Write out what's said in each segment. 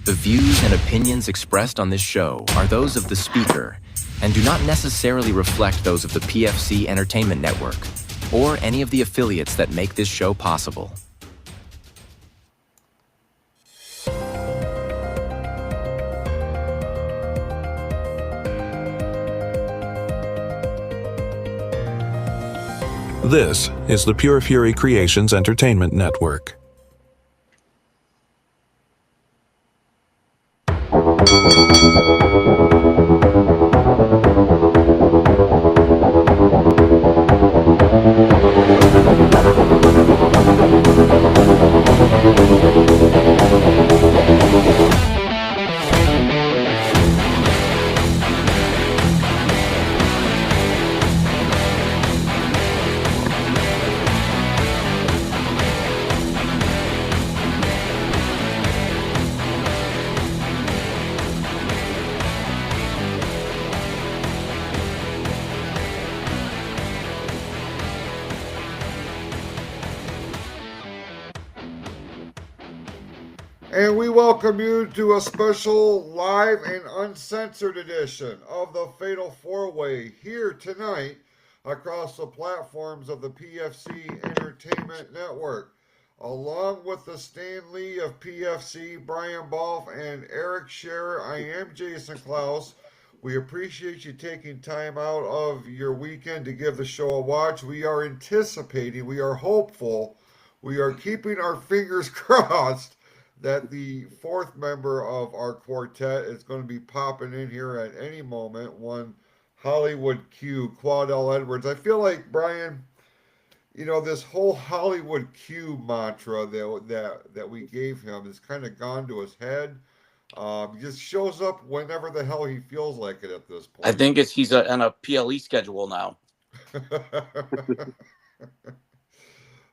The views and opinions expressed on this show are those of the speaker and do not necessarily reflect those of the PFC Entertainment Network or any of the affiliates that make this show possible. This is the Pure Fury Creations Entertainment Network. And we welcome you to a special live and uncensored edition of the Fatal 4-Way here tonight across the platforms of the PFC Entertainment Network. Along with the Stan Lee of PFC, Brian Balfe, and Eric Scherer, I am Jason Klaus. We appreciate you taking time out of your weekend to give the show a watch. We are anticipating, we are hopeful, we are keeping our fingers crossed that the fourth member of our quartet is going to be popping in here at any moment, one Hollywood Q, Quadell Edwards. I feel like, Brian, you know, this whole Hollywood Q mantra that we gave him has kind of gone to his head. He just shows up whenever the hell he feels like it at this point. I think he's on a PLE schedule now.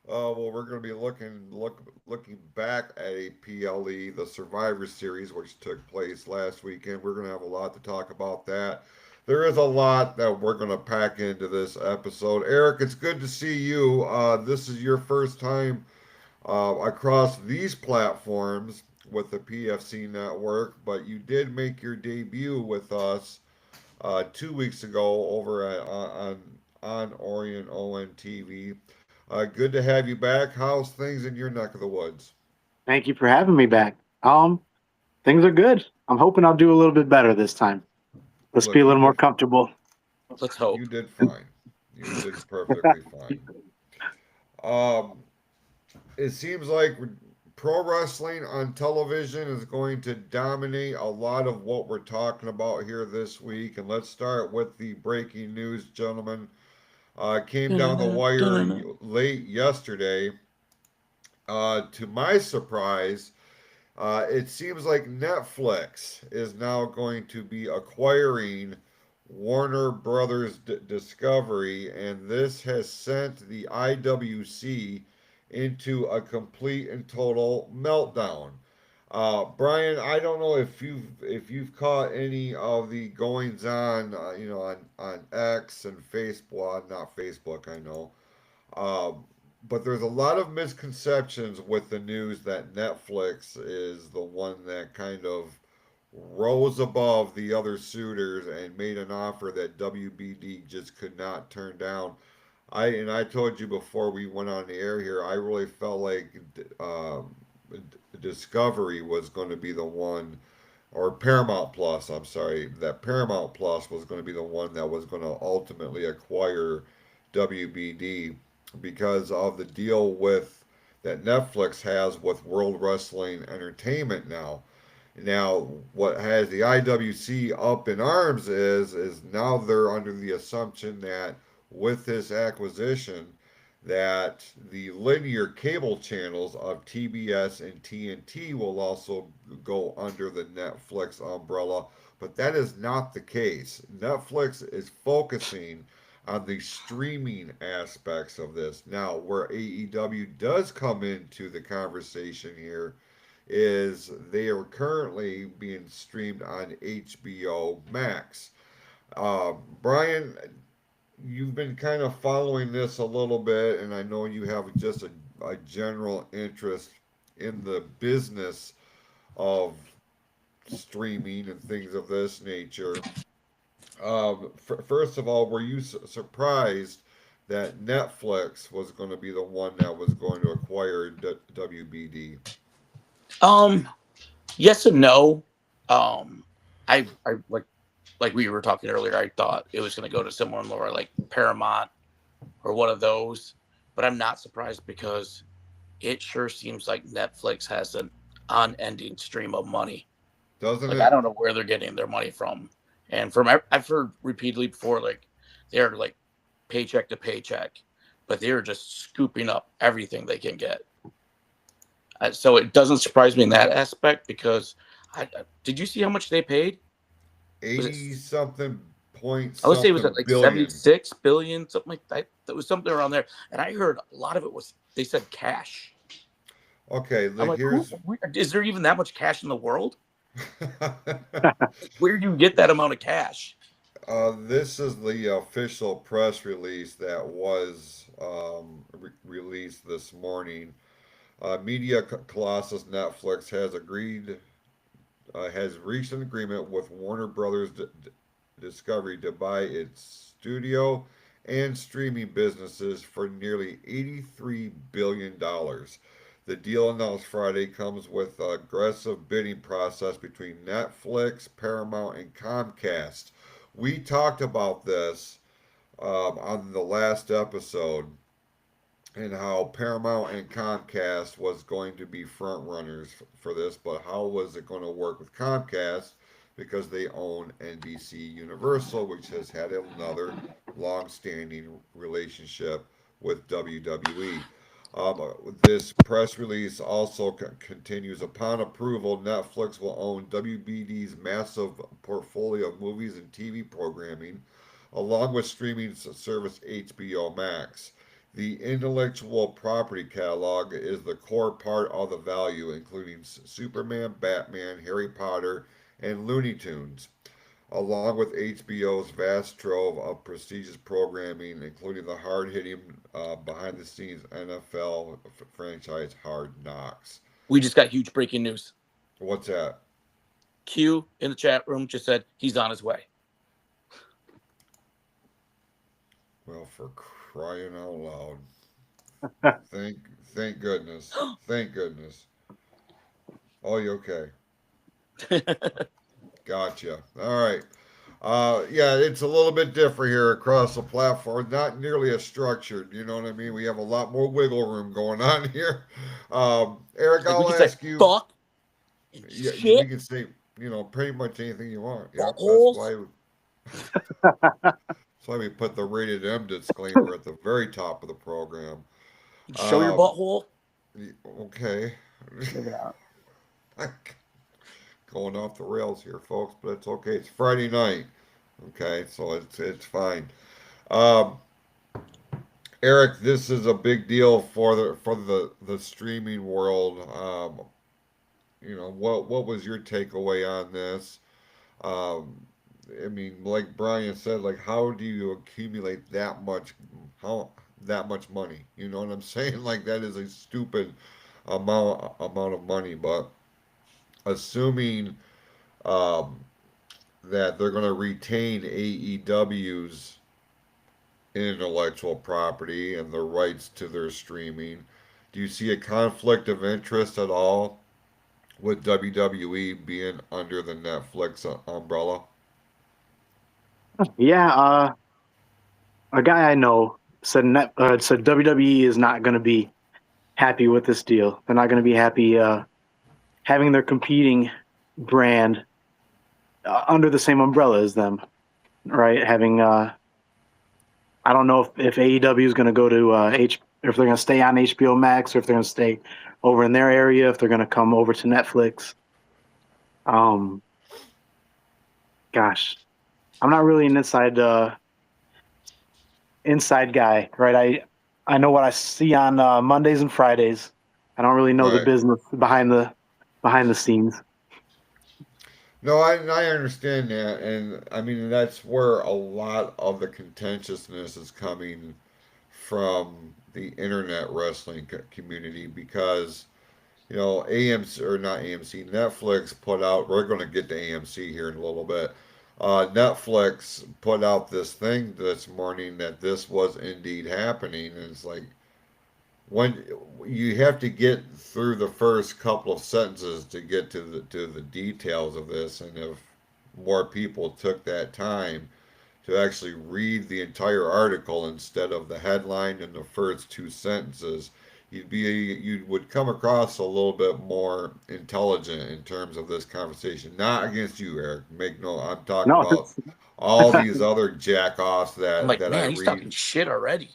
Well, we're going to be looking back at a PLE, the Survivor Series, which took place last weekend. We're going to have a lot to talk about that. There is a lot that we're going to pack into this episode. Eric, it's good to see you. This is your first time across these platforms with the PFC Network, but you did make your debut with us 2 weeks ago over at on Orient ON TV. Good to have you back. How's things in your neck of the woods? Thank you for having me back. Things are good. I'm hoping I'll do a little bit better this time. Let's be a little more comfortable. Let's hope. You did fine. You did perfectly fine. It seems like pro wrestling on television is going to dominate a lot of what we're talking about here this week. And let's start with the breaking news, gentlemen. Came down the wire late yesterday. To my surprise, it seems like Netflix is now going to be acquiring Warner Brothers Discovery, and this has sent the IWC into a complete and total meltdown. Brian, I don't know if you've caught any of the goings on, on X and Facebook. Well, not Facebook, I know. But there's a lot of misconceptions with the news that Netflix is the one that kind of rose above the other suitors and made an offer that WBD just could not turn down. I told you before we went on the air here, I really felt like Discovery was going to be the one, or Paramount Plus, I'm sorry, that Paramount Plus was going to be the one that was going to ultimately acquire WBD because of the deal that Netflix has with World Wrestling Entertainment now. Now, what has the IWC up in arms is now they're under the assumption that with this acquisition, that the linear cable channels of TBS and TNT will also go under the Netflix umbrella, but that is not the case. Netflix is focusing on the streaming aspects of this. Now, where AEW does come into the conversation here is they are currently being streamed on HBO Max. Brian, you've been kind of following this a little bit, and I know you have just a general interest in the business of streaming and things of this nature. First of all, were you surprised that Netflix was going to be the one that was going to acquire WBD? Um, yes and no. I like we were talking earlier. I thought it was going to go to someone more like Paramount or one of those, but I'm not surprised because it sure seems like Netflix has an unending stream of money. Doesn't Like I it? don't know where they're getting their money from, and from I've heard repeatedly before, like they're like paycheck to paycheck, but they're just scooping up everything they can get. So it doesn't surprise me in that aspect because did you see how much they paid? Was it? 80 something point I would say it was something at like billion. 76 billion, something like that. That was something around there. And I heard a lot of it was they said cash. Okay, I'm like, here's is there even that much cash in the world? Where do you get that amount of cash? this is the official press release that was released this morning. Media colossus Netflix has reached an agreement with Warner Brothers Discovery to buy its studio and streaming businesses for nearly $83 billion. The deal announced Friday comes with an aggressive bidding process between Netflix, Paramount, and Comcast. We talked about this on the last episode and how Paramount and Comcast was going to be front runners for this, but how was it going to work with Comcast because they own NBC Universal, which has had another long-standing relationship with WWE. This press release also continues upon approval. Netflix will own WBD's massive portfolio of movies and TV programming, along with streaming service HBO Max. The intellectual property catalog is the core part of the value, including Superman, Batman, Harry Potter, and Looney Tunes, along with HBO's vast trove of prestigious programming, including the hard-hitting, behind-the-scenes NFL franchise Hard Knocks. We just got huge breaking news. What's that? Q in the chat room just said he's on his way. Well, for crying out loud. Thank goodness. Thank goodness. Oh, you okay? Gotcha. All right. Yeah, it's a little bit different here across the platform. Not nearly as structured. You know what I mean? We have a lot more wiggle room going on here. Eric, Like we I'll can say ask you. fuck and Yeah, we shit, can say pretty much anything you want. Yep, buttholes. that's why we put the rated M disclaimer at the very top of the program. Show your Um, butthole. okay. Maybe not. Going off the rails here, folks, but it's okay. It's Friday night. Okay, so it's fine. Um, Eric, this is a big deal for the streaming world. What was your takeaway on this? Um, I mean, like Brian said, like how do you accumulate that much money? You know what I'm saying? Like that is a stupid amount of money, but assuming um, that they're going to retain AEW's intellectual property and the rights to their streaming. Do you see a conflict of interest at all with WWE being under the Netflix umbrella? Yeah, a guy I know said WWE is not going to be happy with this deal. They're not going to be happy having their competing brand under the same umbrella as them, right? Having I don't know if AEW is going to go to if they're going to stay on HBO Max or if they're going to stay over in their area, if they're going to come over to Netflix. Um, gosh, I'm not really an inside guy, right? I know what I see on Mondays and Fridays. I don't really know the Right. business behind the scenes. No, I understand that, and I mean that's where a lot of the contentiousness is coming from the internet wrestling community because AMC or not AMC, Netflix put out. We're going to get to AMC here in a little bit. Netflix put out this thing this morning that this was indeed happening, and it's like when you have to get through the first couple of sentences to get to the details of this, and if more people took that time to actually read the entire article instead of the headline and the first two sentences, you would come across a little bit more intelligent in terms of this conversation. Not against you, Eric. I'm talking No, about all these other jackoffs I'm that like, that I man, he's read. talking shit already.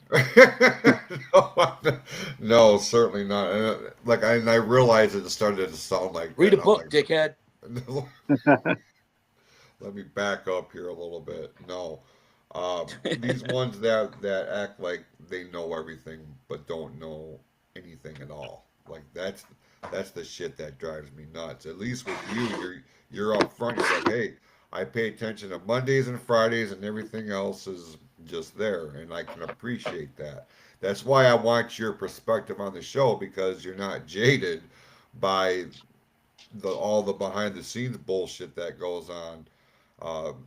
no, no, certainly not. And I realized it started to sound like Read that. a And I'm book, like, dickhead. let me back up here a little bit. No, these ones that act like they know everything but don't know anything at all. Like that's the shit that drives me nuts. At least with you, you're up front. You're like, hey, I pay attention to Mondays and Fridays, and everything else is just there, and I can appreciate that. That's why I want your perspective on the show because you're not jaded by all the behind the scenes bullshit that goes on. Um,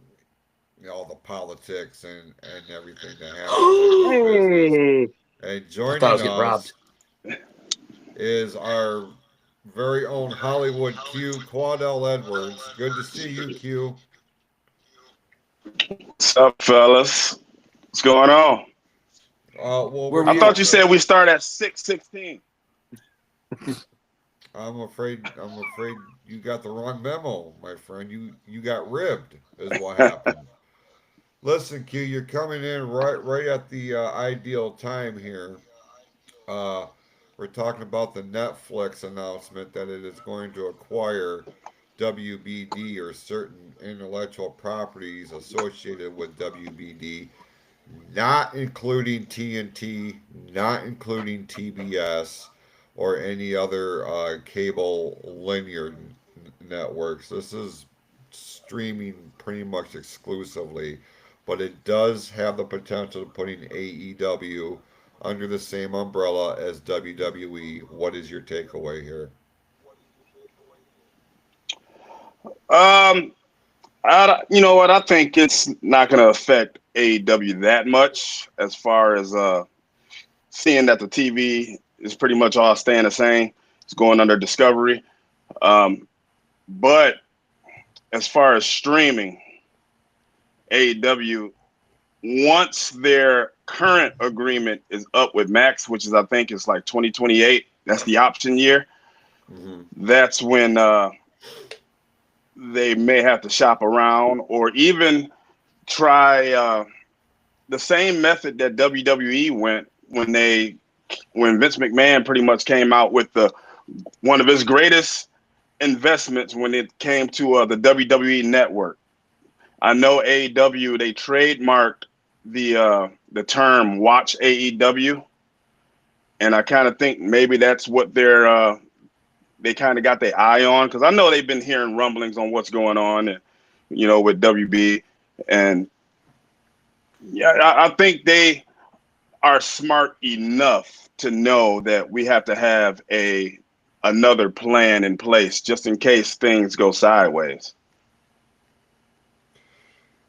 all the politics and everything that happens in this business. hey, And I thought I joining was getting us robbed. is our very own Hollywood Q, Quadell Edwards. Good to see you, Q. What's up, fellas? What's going on? Well, Where we're I we thought at? you talking. said we start at 6:16. I'm afraid you got the wrong memo, my friend. You got ribbed, is what happened. Listen, Q, you're coming in right at the ideal time here. Uh, we're talking about the Netflix announcement that it is going to acquire WBD or certain intellectual properties associated with WBD, not including TNT, not including TBS, or any other cable linear networks. This is streaming pretty much exclusively, but it does have the potential of putting AEW under the same umbrella as WWE. What is your takeaway here? Um, you know what? I think it's not going to affect AEW that much as far as seeing that the TV is pretty much all staying the same. It's going under Discovery. Um, but as far as streaming, AEW, once their current agreement is up with Max, which is I think is like 2028, that's the option year. Mm-hmm. That's when they may have to shop around or even try the same method that WWE went when Vince McMahon pretty much came out with the one of his greatest investments when it came to the WWE network. I know AEW they trademarked the term "Watch AEW," and I kind of think maybe that's what they kind of got their eye on because I know they've been hearing rumblings on what's going on, and with WB, and yeah, I think they are smart enough to know that we have to have another plan in place just in case things go sideways.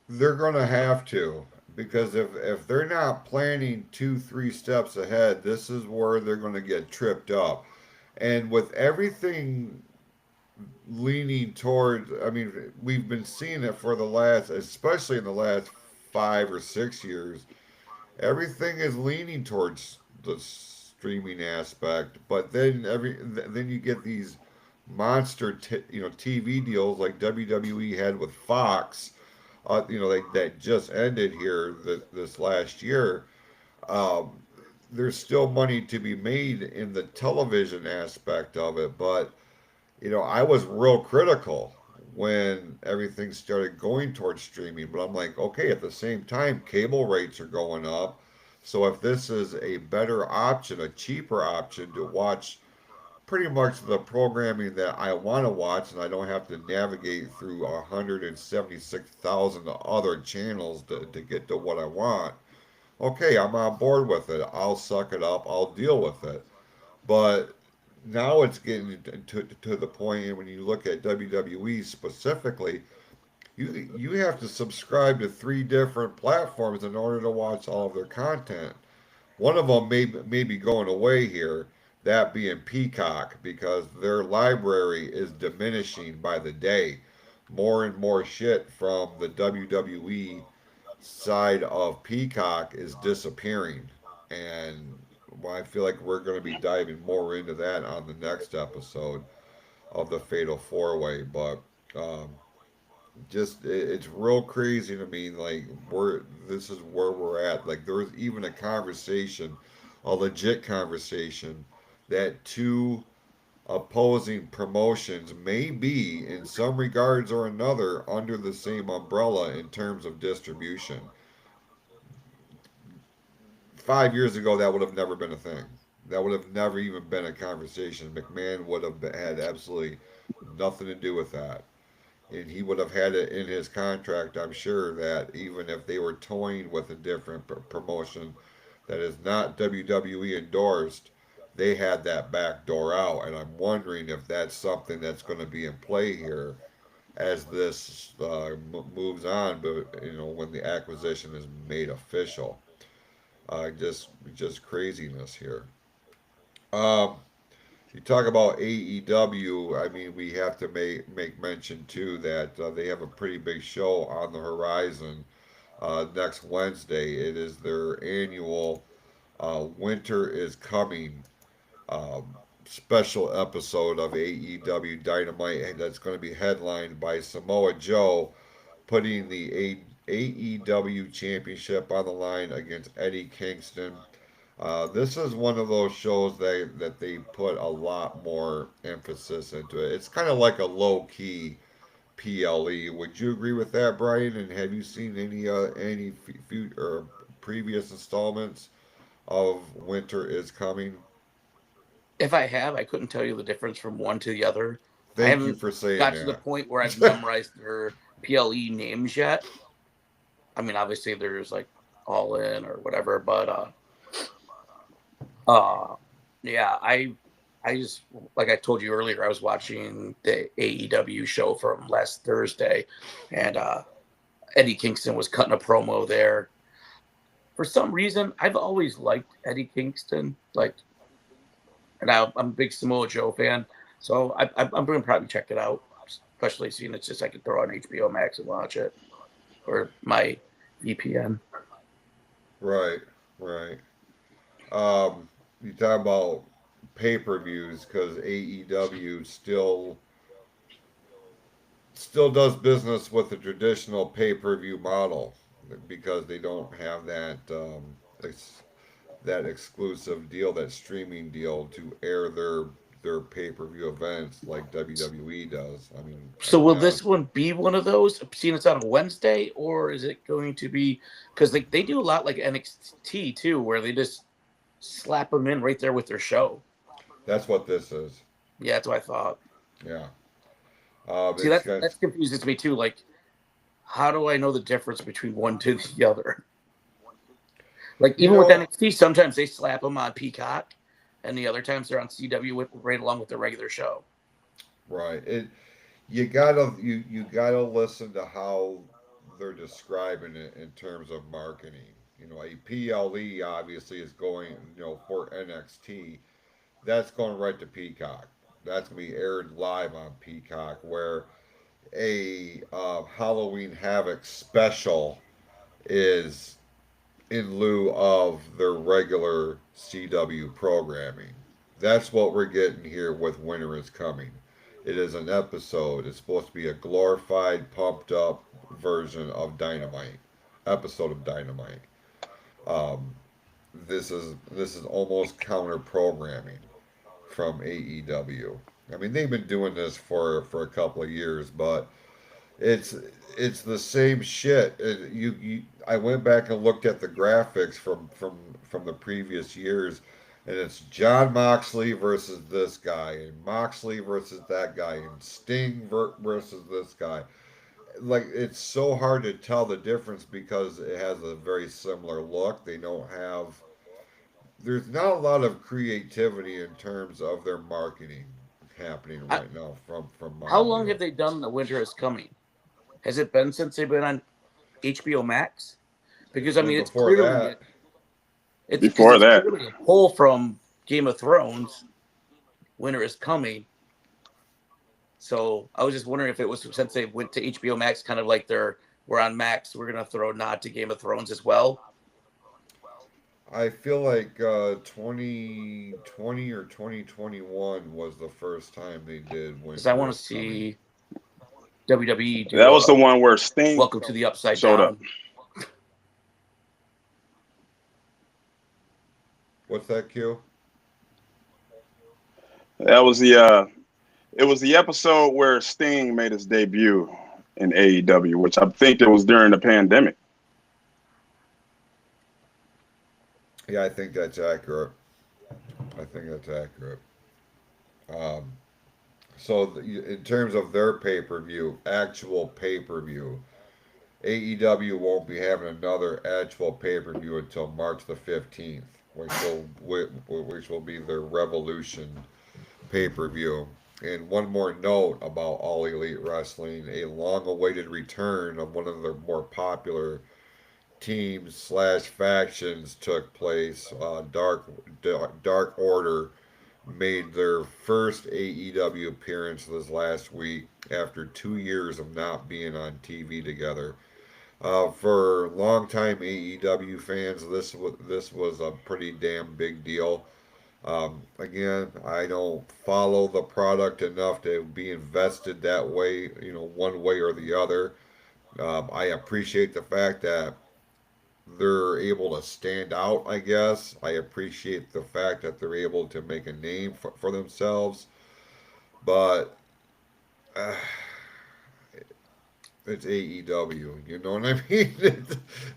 They're gonna have to because if they're not planning 2, 3 steps ahead, this is where they're gonna get tripped up. And with everything leaning toward, I mean, we've been seeing it for the last, especially in the last 5 or 6 years. Everything is leaning towards the streaming aspect, but then you get these monster TV deals like WWE had with Fox, that just ended here this last year. Um, there's still money to be made in the television aspect of it, but I was real critical when everything started going towards streaming, but I'm like, okay, at the same time, cable rates are going up. So if this is a better option, a cheaper option to watch pretty much the programming that I want to watch, and I don't have to navigate through 176,000 other channels to get to what I want, okay, I'm on board with it. I'll suck it up. I'll deal with it. But now it's getting to the point, and when you look at WWE specifically, you have to subscribe to three different platforms in order to watch all of their content. One of them may be going away here, that being Peacock, because their library is diminishing by the day. More and more shit from the WWE side of Peacock is disappearing. And well, I feel like we're going to be diving more into that on the next episode of the Fatal Four Way. But um, just it's real crazy to me. Like we're this is where we're at. Like there was even a conversation, a legit conversation, that two opposing promotions may be in some regards or another under the same umbrella in terms of distribution. 5 years ago, that would have never been a thing. That would have never even been a conversation. McMahon would have had absolutely nothing to do with that. And he would have had it in his contract, I'm sure, that even if they were toying with a different promotion that is not WWE endorsed, they had that back door out. And I'm wondering if that's something that's going to be in play here as this moves on, but when the acquisition is made official. Just craziness here. Um, you talk about AEW. I mean, we have to make mention too that they have a pretty big show on the horizon next Wednesday. It is their annual Winter is Coming special episode of AEW Dynamite, and that's going to be headlined by Samoa Joe putting the AEW Championship on the line against Eddie Kingston. This is one of those shows that they put a lot more emphasis into it. It's kind of like a low key PLE. Would you agree with that, Brian? And have you seen any or previous installments of Winter is Coming? If I have, I couldn't tell you the difference from one to the other. I Thank you haven't for saying got to the point where I've that. memorized their PLE names yet. I mean, obviously there's like All In or whatever, but uh, yeah, I just like I told you earlier, I was watching the AEW show from last Thursday, and Eddie Kingston was cutting a promo there. For some reason, I've always liked Eddie Kingston, like, and I'm a big Samoa Joe fan, so I'm going to probably check it out, especially seeing it's just I could throw on HBO Max and watch it or my VPN. Right, right. You talk about pay-per-views because AEW still does business with the traditional pay-per-view model because they don't have that exclusive deal, that streaming deal to air their pay-per-view events like WWE does. I mean, So will this one be one of those? Seeing it's on a Wednesday, or is it going to be because they do a lot like NXT too, where they just slap them in right there with their show. that's what this is. Yeah, that's what I thought. Yeah. See, It's that confuses me too. Like, how do I know the difference between one to the other? Like, you even with know NXT, sometimes they slap them on Peacock, and the other times they're on CW right along with the regular show. right. You gotta listen to how they're describing it in terms of marketing. A PLE obviously is going, for NXT. That's going right to Peacock. That's gonna be aired live on Peacock. Where a Halloween Havoc special is in lieu of their regular CW programming. That's what we're getting here with Winter is Coming. It is an episode. It's supposed to be a glorified, pumped up version of Dynamite. Episode of Dynamite. Um, this is almost counter programming from AEW. I mean, they've been doing this for a couple of years, but it's it's the same shit. I went back and looked at the graphics from the previous years, and it's John Moxley versus this guy, and Moxley versus that guy, and Sting versus this guy. Like it's so hard to tell the difference because it has a very similar look. They don't have there's not a lot of creativity in terms of their marketing happening I, right now from my how long have view. they done The Winter Is Coming? Has it been since they've been on HBO Max? Because It's I been mean, it's before clearly that. Before it's that, clearly a pull from Game of Thrones. Winter Is Coming. So I was just wondering if it was since they went to HBO Max, kind of like we're on Max, we're gonna throw a nod to Game of Thrones as well. I feel like 2020 or 2021 was the first time they did Because I Winter want is to Coming. see WWE that do was the one where Sting Welcome to the Upside showed up. Down. What's that, Q? That was it was the episode where Sting made his debut in AEW, which I think it was during the pandemic. Yeah, I think that's accurate. I think that's accurate. Um, so in terms of their pay per view, actual pay per view, AEW won't be having another actual pay per view until March the 15th, which will be their Revolution pay per view. And one more note about All Elite Wrestling: a long awaited return of one of their more popular teams slash factions took place. Dark Order made their first AEW appearance this last week after 2 years of not being on TV together. For longtime AEW fans, this was a pretty damn big deal. Again, I don't follow the product enough to be invested that way, one way or the other. I appreciate the fact that they're able to stand out, I guess. I appreciate the fact that they're able to make a name for themselves. But uh, it's AEW, you know what I mean?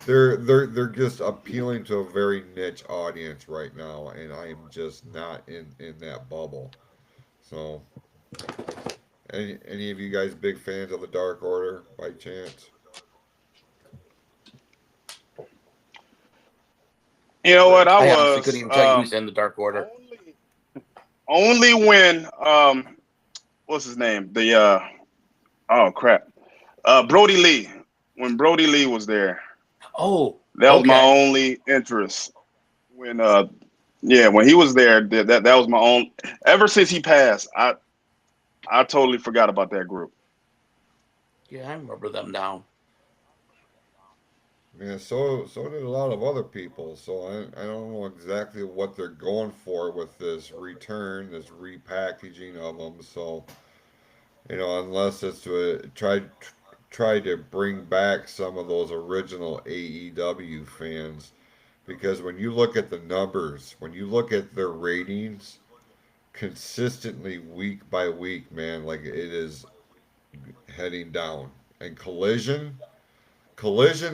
They're just appealing to a very niche audience right now, and I am just not in that bubble. So, any of you guys big fans of the Dark Order by chance? You know what? I I honestly couldn't was even tell you who's in the Dark Order. only when what's his name? The oh crap, Brody Lee. When Brody Lee was there, Oh, that was my okay. only interest. When yeah, when he was there, that was my own. Ever since he passed, I totally forgot about that group. Yeah, I remember them now. Yeah, so did a lot of other people. So I don't know exactly what they're going for with this return, this repackaging of them. So unless it's to try to bring back some of those original AEW fans, because when you look at the numbers, when you look at their ratings consistently week by week, man, like it is heading down. And Collision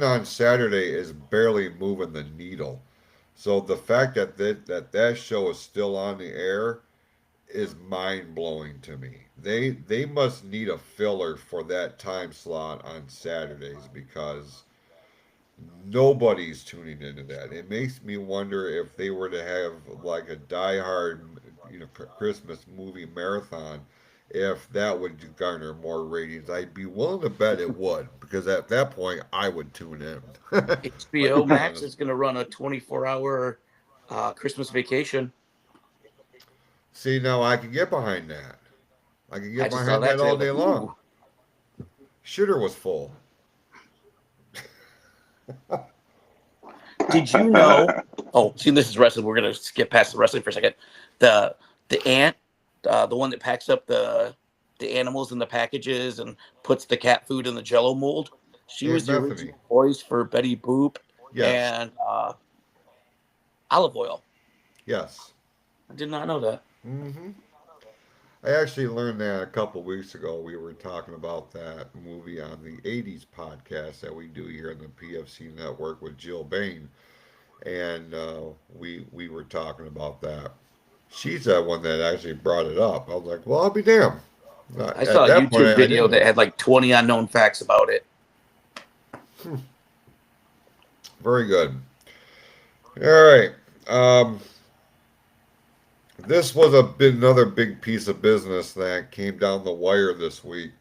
on Saturday is barely moving the needle. So the fact that show is still on the air is mind blowing to me. They must need a filler for that time slot on Saturdays because nobody's tuning into that. It makes me wonder if they were to have like a diehard, Christmas movie marathon, if that would garner more ratings. I'd be willing to bet it would because at that point I would tune in. Like HBO Max honest. is going to run a 24-hour Christmas Vacation. See, now I can get behind that. I can I get just saw behind that that today. I all was day like, long. ooh. Shooter was full. Did you know? Oh, see, this is wrestling. We're gonna skip past the wrestling for a second. The the ant, the one that packs up the animals in the packages and puts the cat food in the Jello mold. She Aunt was the Bethany. original voice for Betty Boop Yes. and Olive Oil. Yes. I did not know that. hmm I actually learned that a couple weeks ago. We were talking about that movie on the 80s podcast that we do here on the PFC network with Jill Bain. And we were talking about that. She's that one that actually brought it up. I was like, well, I'll be damned. I At saw a that point, YouTube I video didn't that know. had like 20 unknown facts about it. Very good. All right. This was another big piece of business that came down the wire this week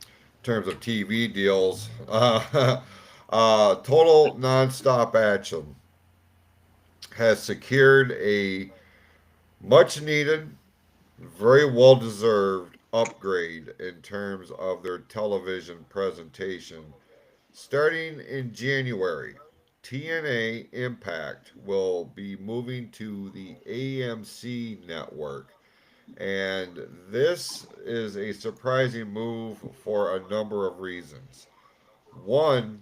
in terms of TV deals. Total Nonstop Action has secured a much needed, very well deserved upgrade in terms of their television presentation. Starting in January, TNA Impact will be moving to the AMC network. And this is a surprising move for a number of reasons. One,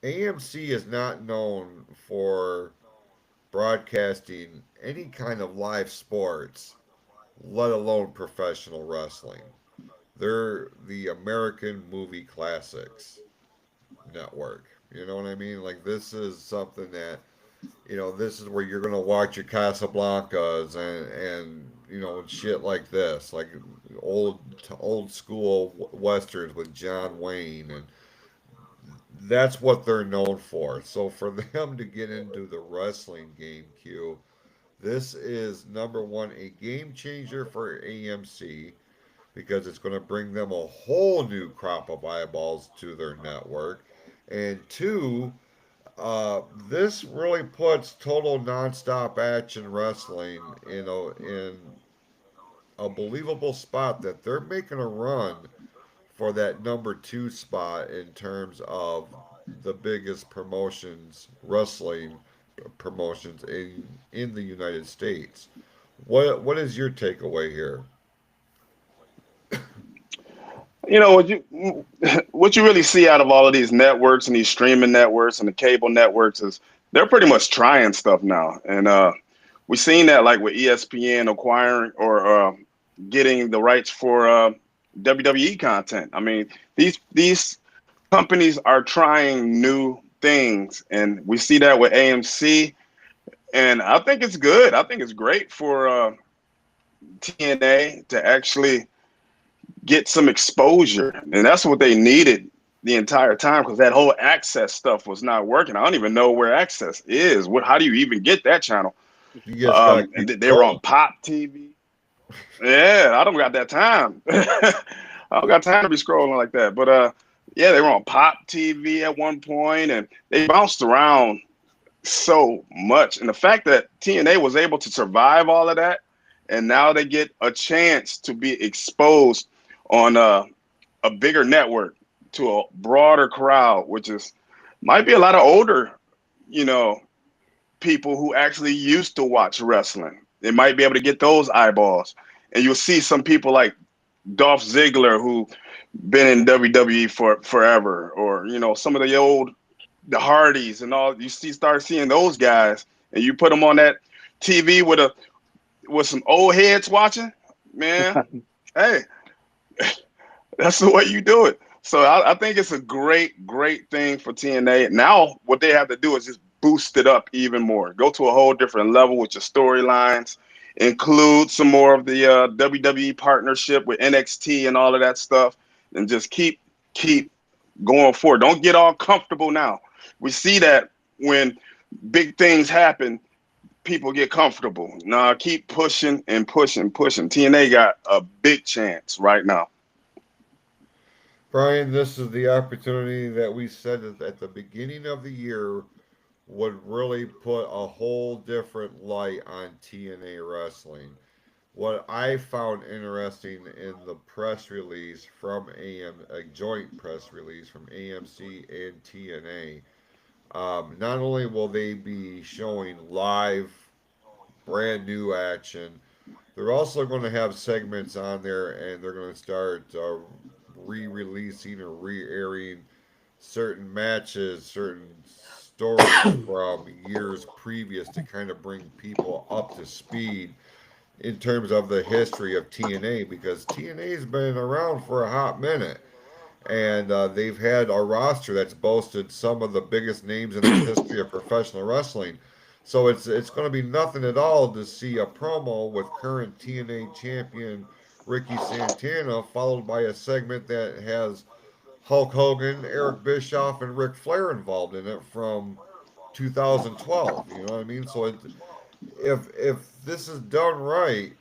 AMC is not known for broadcasting any kind of live sports, let alone professional wrestling. They're the American Movie Classics network. You know what I mean? Like, this is something that, this is where you're gonna watch your Casablancas and shit like this, like old school westerns with John Wayne, and that's what they're known for. So for them to get into the wrestling game, Q, this is number one a game changer for AMC because it's going to bring them a whole new crop of eyeballs to their network, and two, this really puts total nonstop action wrestling, in a believable spot that they're making a run for that number two spot in terms of the biggest promotions, wrestling promotions in the United States. What is your takeaway here? You know what you really see out of all of these networks and these streaming networks and the cable networks is they're pretty much trying stuff now, and we've seen that like with ESPN acquiring or getting the rights for WWE content. I mean, these companies are trying new things, and we see that with AMC, and I think it's good. I think it's great for TNA to actually get some exposure, and that's what they needed the entire time because that whole access stuff was not working. I don't even know where access is. How do you even get that channel? You just got to And keep they were on scrolling. Pop TV. Yeah, I don't got that time. I don't got time to be scrolling like that. But yeah, they were on Pop TV at one point, and they bounced around so much. And the fact that TNA was able to survive all of that, and now they get a chance to be exposed on a bigger network to a broader crowd, which is might be a lot of older, you know, people who actually used to watch wrestling. They might be able to get those eyeballs, and you'll see some people like Dolph Ziggler who been in WWE for forever, or some of the Hardys and all. Start seeing those guys, and you put them on that TV with some old heads watching, man. Hey, that's the way you do it. So I think it's a great thing for TNA. Now what they have to do is just boost it up even more. Go to a whole different level with your storylines. Include some more of the WWE partnership with NXT and all of that stuff, and just keep going forward. Don't get all comfortable now. We see that when big things happen, people get comfortable. Nah, keep pushing and pushing. TNA got a big chance right now. Brian, this is the opportunity that we said at the beginning of the year would really put a whole different light on TNA wrestling. What I found interesting in the press release from a joint press release from AMC and TNA, not only will they be showing live, brand new action, they're also going to have segments on there, and they're going to start re-releasing or re-airing certain matches, certain stories from years previous to kind of bring people up to speed in terms of the history of TNA, because TNA's been around for a hot minute, and they've had a roster that's boasted some of the biggest names in the history of professional wrestling. So it's going to be nothing at all to see a promo with current TNA champion Ricky Santana, followed by a segment that has Hulk Hogan, Eric Bischoff, and Ric Flair involved in it from 2012. You know what I mean? So if this is done right,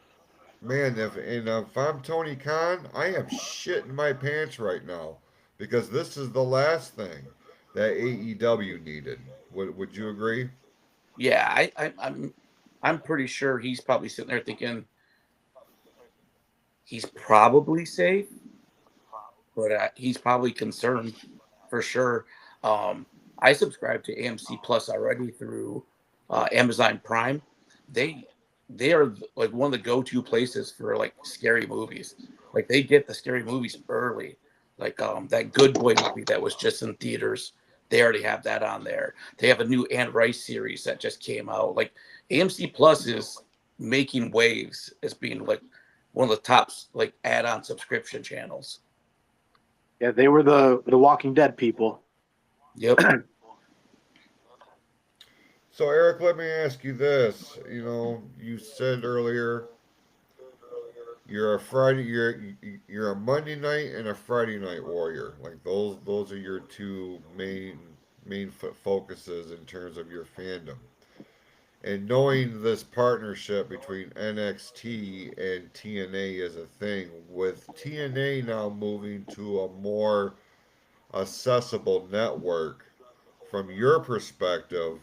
man, if I'm Tony Khan, I am shitting my pants right now because this is the last thing that AEW needed. Would you agree? Yeah, I'm pretty sure he's probably sitting there thinking he's probably safe, but he's probably concerned for sure. Um, I subscribe to AMC Plus already through Amazon Prime. They they are like one of the go-to places for like scary movies. Like they get the scary movies early. Like that Good Boy movie that was just in theaters. They already have that on there. They have a new Anne Rice series that just came out. Like AMC Plus is making waves as being like one of the top like add-on subscription channels. Yeah, they were the Walking Dead people. Yep. So Eric, let me ask you this. You said earlier you're a Monday night and a Friday night warrior. Like those are your two main focuses in terms of your fandom. And knowing this partnership between NXT and TNA is a thing, with TNA now moving to a more accessible network, from your perspective,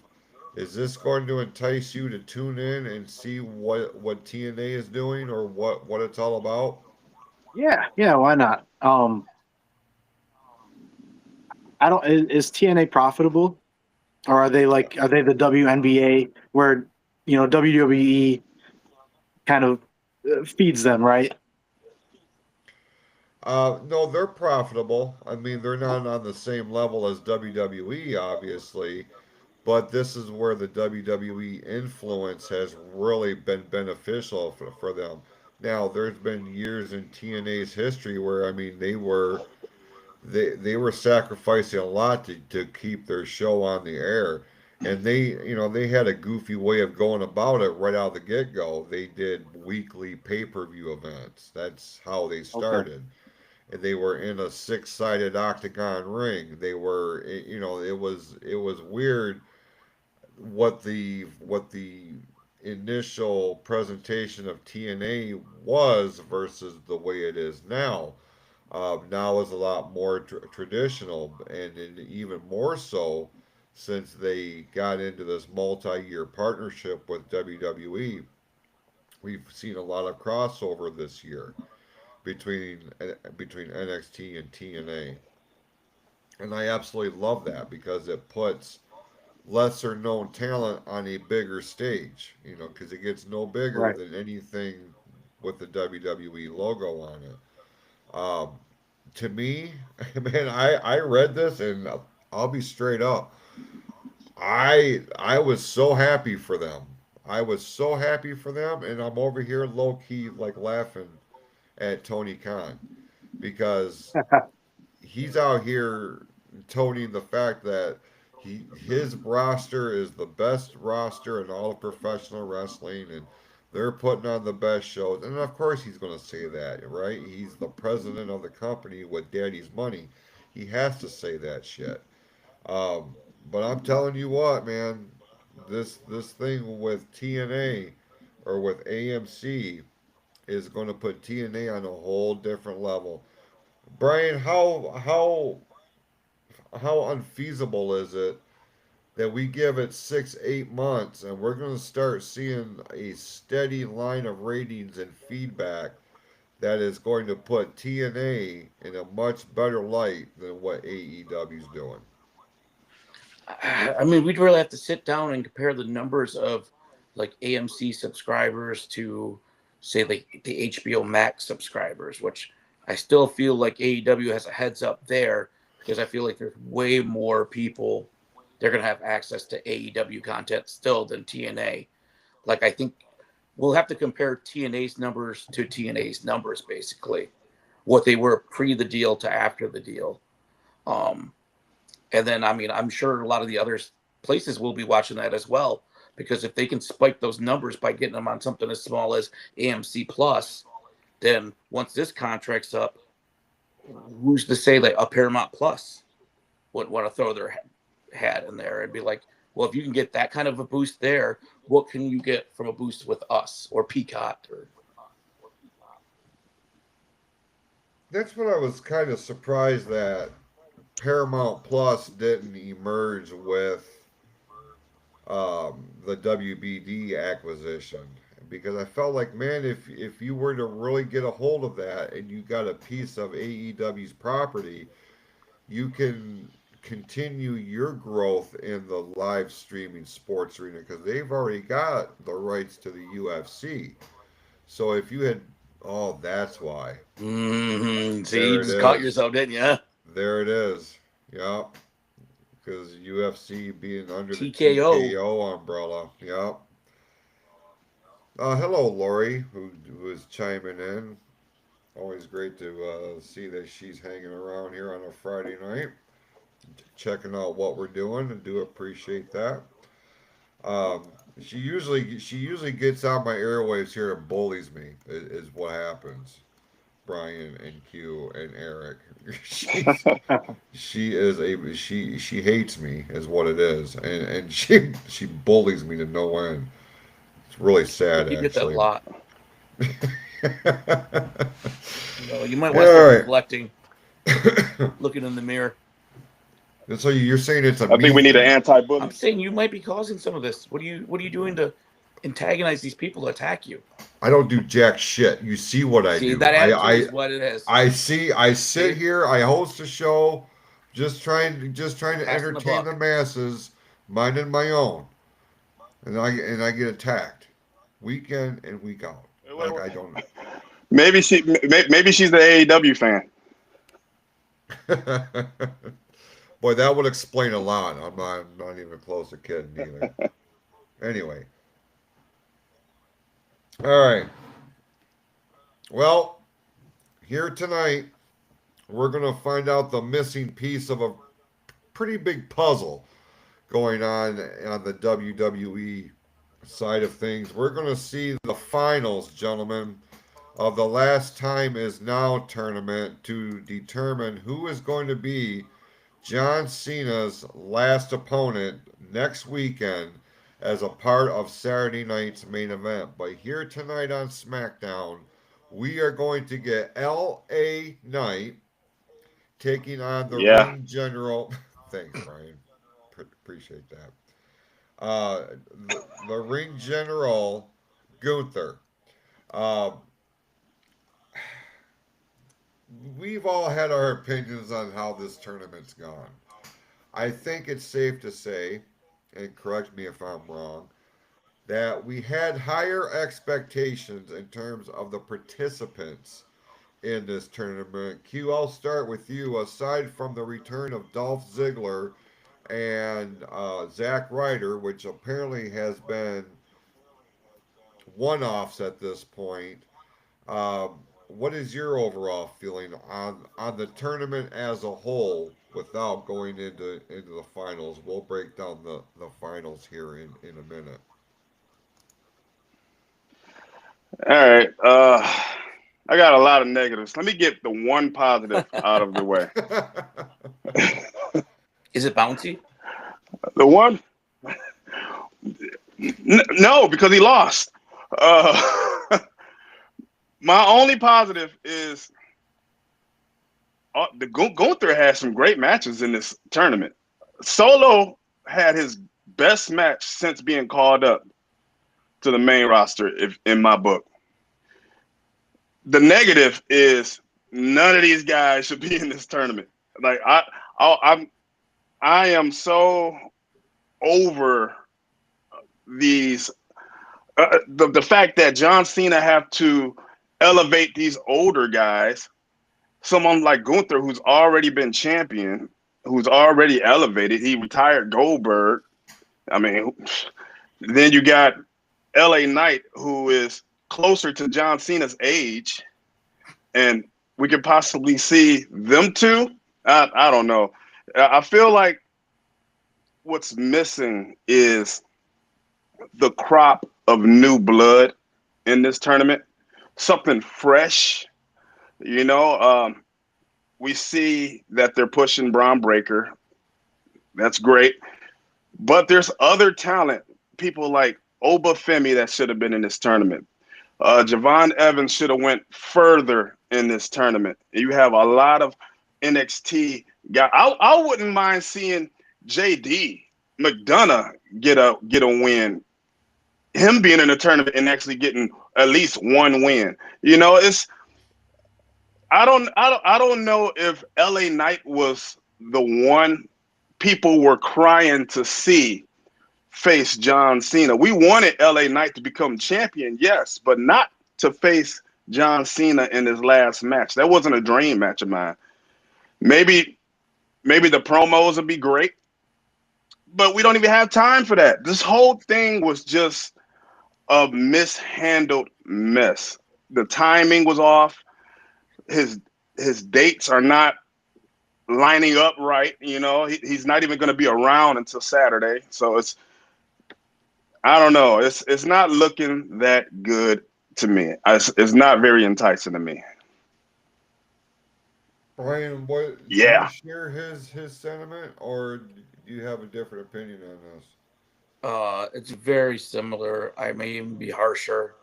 is this going to entice you to tune in and see what TNA is doing or what it's all about? Yeah, why not? I don't. Is TNA profitable, or are they the WNBA where WWE kind of feeds them, right? No, they're profitable. I mean, they're not on the same level as WWE, obviously, but this is where the WWE influence has really been beneficial for them. Now, there's been years in TNA's history where, I mean, they were sacrificing a lot to keep their show on the air. And they had a goofy way of going about it right out of the get-go. They did weekly pay-per-view events. That's how they Okay. started. And they were in a six-sided octagon ring. It was weird what the initial presentation of TNA was versus the way it is now. Now is a lot more traditional, and even more so since they got into this multi-year partnership with WWE. We've seen a lot of crossover this year between NXT and TNA, and I absolutely love that because it puts lesser known talent on a bigger stage, because it gets no bigger Right. than anything with the WWE logo on it. Um, to me, man, I read this and I'll be straight up. I was so happy for them. I was so happy for them, and I'm over here low key like laughing at Tony Khan because he's out here toting the fact that his roster is the best roster in all of professional wrestling, and they're putting on the best shows. And of course he's going to say that, right? He's the president of the company with daddy's money. He has to say that shit. Um, but I'm telling you what, man, this thing with TNA or with AMC is going to put TNA on a whole different level. Brian, how unfeasible is it that we give it 6, 8 months and we're going to start seeing a steady line of ratings and feedback that is going to put TNA in a much better light than what AEW is doing? I mean, we'd really have to sit down and compare the numbers of like AMC subscribers to say like the HBO Max subscribers, which I still feel like AEW has a heads up there because I feel like there's way more people they're gonna have access to AEW content still than TNA. Like I think we'll have to compare TNA's numbers to TNA's numbers basically, what they were pre the deal to after the deal. Um, and then, I mean, I'm sure a lot of the other places will be watching that as well, because if they can spike those numbers by getting them on something as small as AMC Plus, then once this contract's up, who's to say that a Paramount Plus would want to throw their hat in there and be like, well, if you can get that kind of a boost there, what can you get from a boost with us or Peacock? That's what I was kind of surprised that Paramount Plus didn't emerge with the WBD acquisition, because I felt like, man, if you were to really get a hold of that and you got a piece of AEW's property, you can continue your growth in the live streaming sports arena, because they've already got the rights to the UFC. So if you had, oh, that's why. Mm-hmm. See, There you it just caught is. yourself, didn't you? There it is. Yep. Because UFC being under the TKO. TKO umbrella. Yep. Hello, Lori, who is chiming in. Always great to see that she's hanging around here on a Friday night, checking out what we're doing, and do appreciate that. Um, she usually gets on my airwaves here and bullies me. Is what happens. Brian and Q and Eric. She's she hates me is what it is, and she bullies me to no end. It's really sad, You get that a actually. lot. You might want to All start right. reflecting, looking in the mirror. So you're saying it's a I me think we need an thing? anti-bully. I'm saying you might be causing some of this. What are you doing to antagonize these people to attack you? I don't do jack shit. You see what I See, do. that attitude is what it is. I see. I sit See? here. I host a show, just trying to Passing the entertain buck. the masses, minding my own, and I get attacked, week in and week out. Like I don't. Maybe she's the AEW fan. Boy, that would explain a lot. I'm not even close to kidding either. Anyway, all right. Well, here tonight we're gonna find out the missing piece of a pretty big puzzle going on the WWE side of things. We're gonna see the finals, gentlemen, of the Last Time Is Now tournament to determine who is going to be John Cena's last opponent next weekend as a part of Saturday night's main event. But here tonight on SmackDown, we are going to get L.A. Knight taking on the Yeah. ring general. Thanks, Brian. Appreciate that. The ring general, Gunther. Uh, we've all had our opinions on how this tournament's gone. I think it's safe to say, and correct me if I'm wrong, that we had higher expectations in terms of the participants in this tournament. Q, I'll start with you. Aside from the return of Dolph Ziggler and Zack Ryder, which apparently has been one-offs at this point, what is your overall feeling on the tournament as a whole without going into the finals? We'll break down the finals here in a minute. All right. I got a lot of negatives. Let me get the one positive out of the way. Is it bouncy? The one? No, because he lost. My only positive is the Gunther had some great matches in this tournament. Solo had his best match since being called up to the main roster, in my book. The negative is none of these guys should be in this tournament. Like I am so over these the fact that John Cena have to elevate these older guys. Someone like Gunther, who's already been champion, who's already elevated. He retired Goldberg. I mean, then you got LA Knight, who is closer to John Cena's age, and we could possibly see them two. I don't know. I feel like what's missing is the crop of new blood in this tournament, something fresh. We see that they're pushing Braun Breaker. That's great. But there's other talent, people like Obafemi that should have been in this tournament. Javon Evans should have went further in this tournament. You have a lot of NXT guys. I wouldn't mind seeing JD McDonough get a win. Him being in the tournament and actually getting at least one win. You know, I don't know if LA Knight was the one people were crying to see face John Cena. We wanted LA Knight to become champion, yes, but not to face John Cena in his last match. That wasn't a dream match of mine. Maybe the promos would be great, but we don't even have time for that. This whole thing was just a mishandled mess. The timing was off. His dates are not lining up right. You know, he's not even going to be around until Saturday. So I don't know. It's not looking that good to me. It's not very enticing to me. Brian, do Yeah. you share his sentiment, or do you have a different opinion on this? It's very similar. I may even be harsher.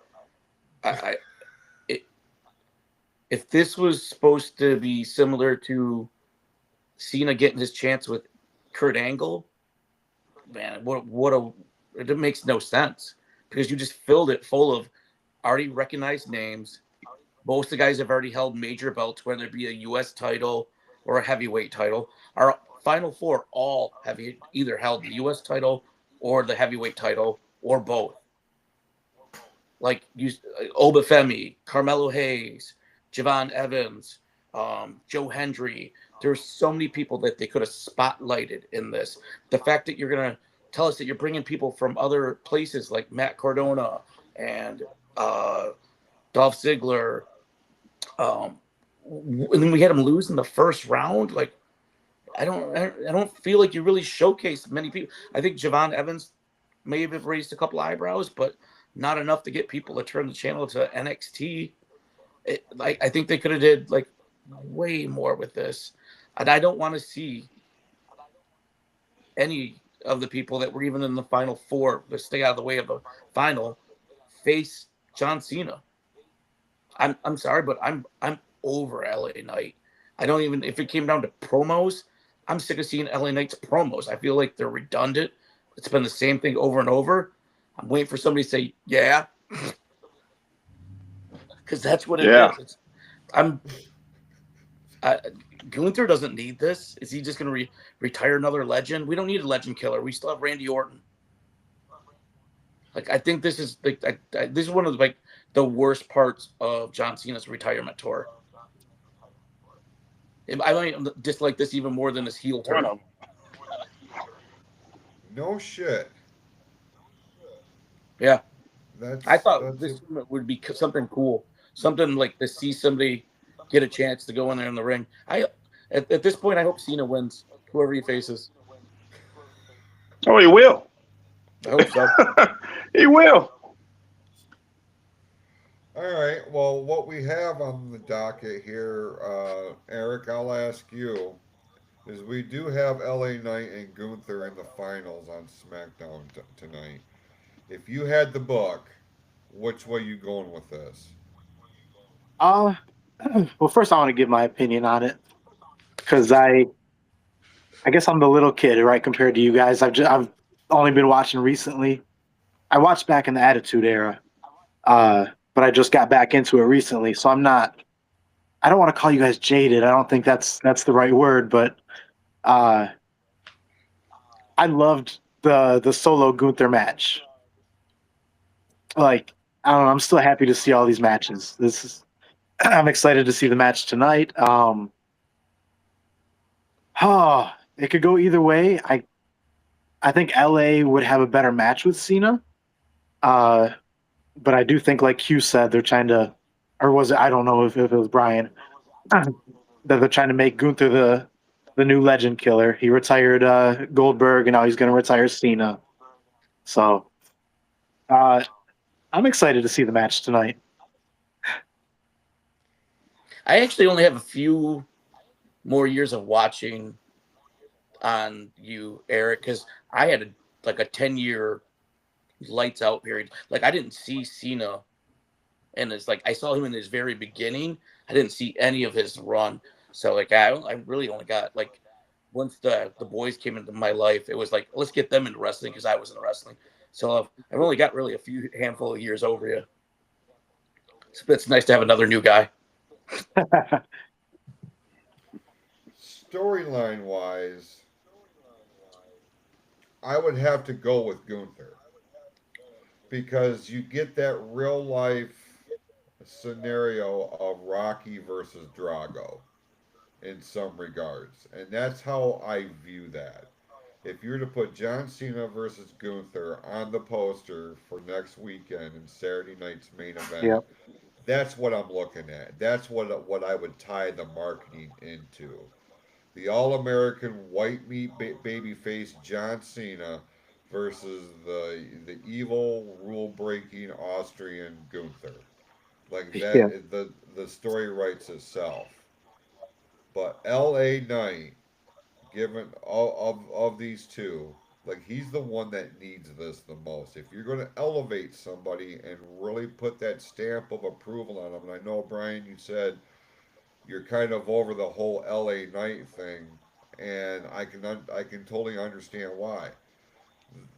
If this was supposed to be similar to Cena getting his chance with Kurt Angle, man, it makes no sense, because you just filled it full of already recognized names. Most of the guys have already held major belts, whether it be a U.S. title or a heavyweight title. Our final four all have either held the U.S. title or the heavyweight title, or both. Like Obafemi, Carmelo Hayes, Javon Evans, Joe Hendry. There's so many people that they could have spotlighted in this. The fact that you're going to tell us that you're bringing people from other places like Matt Cardona and Dolph Ziggler, and then we had him lose in the first round. Like, I don't feel like you really showcased many people. I think Javon Evans may have raised a couple eyebrows, but not enough to get people to turn the channel to NXT. I think they could have did like way more with this, and I don't want to see any of the people that were even in the final four to stay out of the way of the final face John Cena. I'm sorry, but I'm over LA Knight. I don't even, if it came down to promos, I'm sick of seeing LA Knight's promos. I feel like they're redundant. It's been the same thing over and over. I'm waiting for somebody to say, yeah. Because that's what it is. Gunther doesn't need this. Is he just going to retire another legend? We don't need a legend killer. We still have Randy Orton. Like, I think this is this is one of the worst parts of John Cena's retirement tour. I might dislike this even more than his heel turn. No shit. Yeah. I thought this would be something cool. Something like to see somebody get a chance to go in there in the ring. At this point, I hope Cena wins, whoever he faces. Oh, he will. I hope so. He will. All right. Well, what we have on the docket here, Eric, I'll ask you, is we do have LA Knight and Gunther in the finals on SmackDown tonight. If you had the book, which way you going with this? Well, first I want to give my opinion on it, because I guess I'm the little kid, right, compared to you guys. I've only been watching recently. I watched back in the Attitude Era, but I just got back into it recently, so I'm not. I don't want to call you guys jaded. I don't think that's the right word, but I loved the solo Gunther match. Like, I don't know. I'm still happy to see all these matches. I'm excited to see the match tonight. It could go either way. I think LA would have a better match with Cena. But I do think, like Hugh said, they're trying to, or was it? I don't know if it was Brian, that they're trying to make Gunther the new legend killer. He retired Goldberg, and now he's going to retire Cena. So, I'm excited to see the match tonight. I actually only have a few more years of watching on you, Eric, because I had a 10-year lights out period. Like I didn't see Cena, and it's like I saw him in his very beginning. I didn't see any of his run. So like I really only got like once the boys came into my life, it was like let's get them into wrestling because I was into wrestling. So I've only got really a few handful of years over you. So it's nice to have another new guy. Storyline wise, I would have to go with Gunther because you get that real life scenario of Rocky versus Drago in some regards, and that's how I view that. If you were to put John Cena versus Gunther on the poster for next weekend in Saturday night's main event, Yep. that's what I'm looking at. That's what I would tie the marketing into. The All-American white meat babyface John Cena versus the evil rule-breaking Austrian Gunther. Like Yeah. that, the story writes itself. But L.A. Knight, given all of these two, like he's the one that needs this the most. If you're going to elevate somebody and really put that stamp of approval on them, and I know Brian, you said you're kind of over the whole L.A. Knight thing, and I can totally understand why.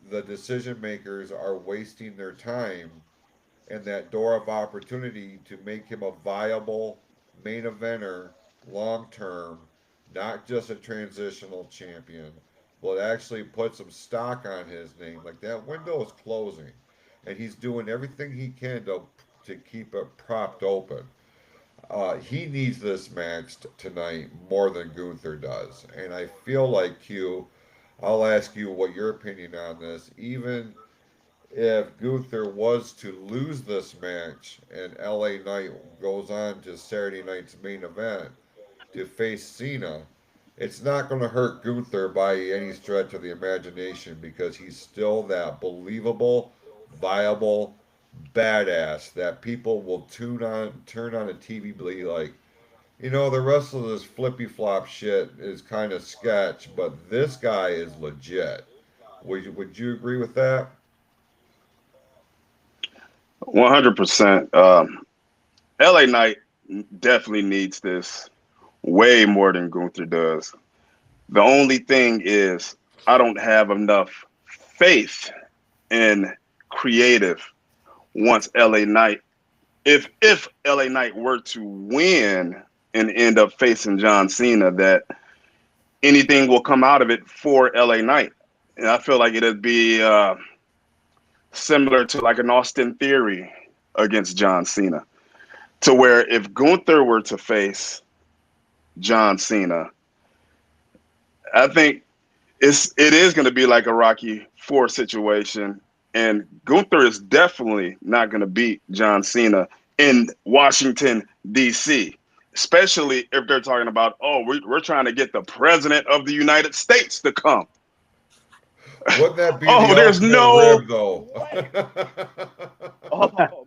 The decision makers are wasting their time in that door of opportunity to make him a viable main eventer long term, not just a transitional champion, but actually put some stock on his name. Like that window is closing, and he's doing everything he can to keep it propped open. He needs this match tonight more than Gunther does, and I feel like Q. I'll ask you what your opinion on this. Even if Gunther was to lose this match and LA Knight goes on to Saturday night's main event to face Cena, it's not going to hurt Gunther by any stretch of the imagination because he's still that believable, viable badass that people will turn on a TV be like, the rest of this flippy flop shit is kind of sketch, but this guy is legit. Would you agree with that? 100%. LA Knight definitely needs this way more than Gunther does. The only thing is, I don't have enough faith in creative once LA Knight, if LA Knight were to win and end up facing John Cena, that anything will come out of it for LA Knight. And I feel like it'd be similar to like an Austin Theory against John Cena, to where if Gunther were to face John Cena, I think it is going to be like a Rocky Four situation, and Gunther is definitely not going to beat John Cena in Washington D.C., especially if they're talking about, oh, we're trying to get the president of the United States to come. Wouldn't that be Oh, the there's ultimate no rib, though? way. Oh,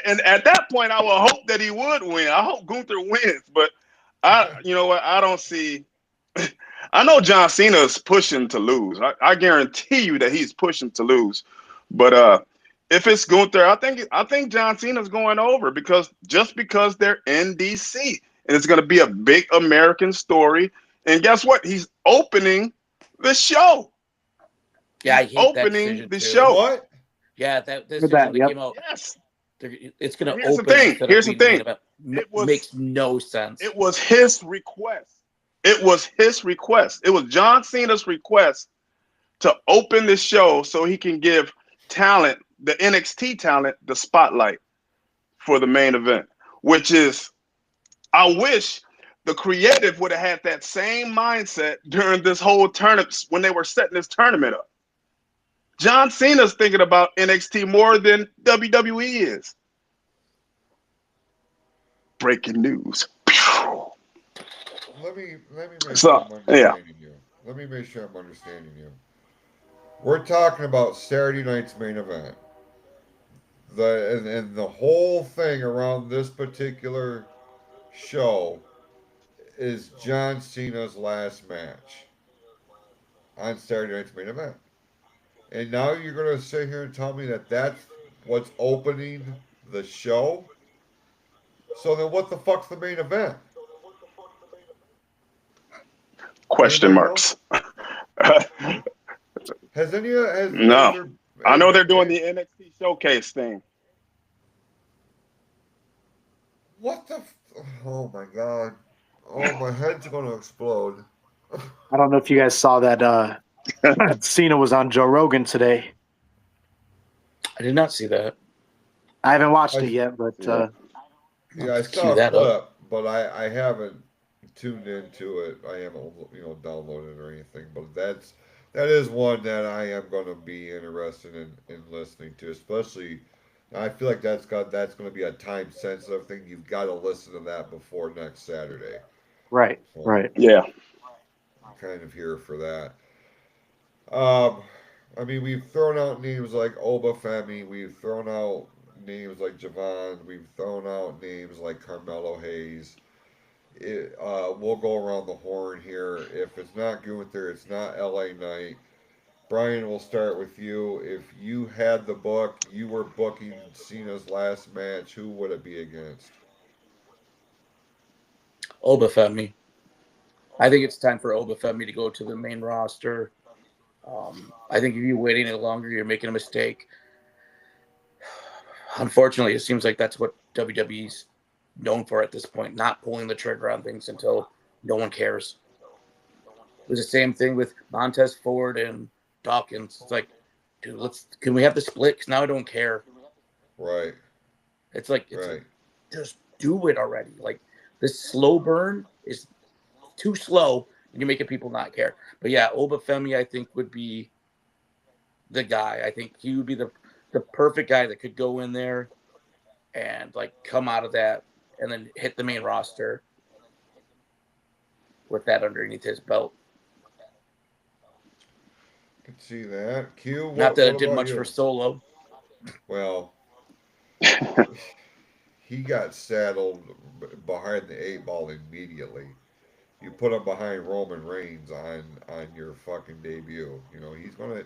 and at that point, I would hope that he would win. I hope Gunther wins, but you know what? I don't see. I know John Cena is pushing to lose. I guarantee you that he's pushing to lose. But if it's Gunther, I think John Cena's going over because they're in DC and it's going to be a big American story. And guess what? He's opening the show. Yeah, I He's hate that opening decision the too. show. What? Yeah, that With decision that, that yep. came out, Yes. it's going And to here's the open thing. instead of Here's the being the main thing. event. It was Makes no sense. it was his request. It was his request. It was John Cena's request to open the show so he can give talent, the NXT talent, the spotlight for the main event, which is, I wish the creative would have had that same mindset during this whole tournament when they were setting this tournament up. John Cena's thinking about NXT more than WWE is. Breaking news. Let me make sure So I'm yeah, understanding you. Let me make sure I'm understanding you. We're talking about Saturday night's main event. And the whole thing around this particular show is John Cena's last match on Saturday night's main event. And now you're going to sit here and tell me that that's what's opening the show? So then what the fuck's the main event? Question Anybody know? marks. Has any has No, there I has know they're there doing the NXT showcase thing. what the oh my god. Oh, my head's going to explode. I don't know if you guys saw that Cena was on Joe Rogan today. I did not see that. I haven't watched it I yet, but Yeah. Yeah, I Cue saw a that up. clip, but I haven't tuned into it. I haven't downloaded it or anything. But that is one that I am going to be interested in listening to. Especially, I feel like that's going to be a time sensitive thing. You've got to listen to that before next Saturday. right, So right. Yeah. I'm kind of here for that. Um, I mean, we've thrown out names like Obafemi. We've thrown out names like Javon. We've thrown out names like Carmelo Hayes. We'll go around the horn here. If it's not Gunther, it's not LA Knight. Brian, we'll start with you. If you had the book, you were booking Cena's last match, who would it be against? Obafemi. I think it's time for Obafemi to go to the main roster. I think if you wait any longer, you're making a mistake. Unfortunately, it seems like that's what WWE's known for at this point, not pulling the trigger on things until no one cares. It was the same thing with Montez Ford and Dawkins. It's like, dude, can we have the split? Because now I don't care. Right, It's like right. just do it already. Like this slow burn is too slow, and you're making people not care. But yeah, Obafemi, I think, would be the guy. I think he would be the perfect guy that could go in there and like come out of that and then hit the main roster with that underneath his belt. Can see that. Q, Not that what it did about much for you? Solo. Well, he got saddled behind the eight ball immediately. You put him behind Roman Reigns on your fucking debut. He's gonna.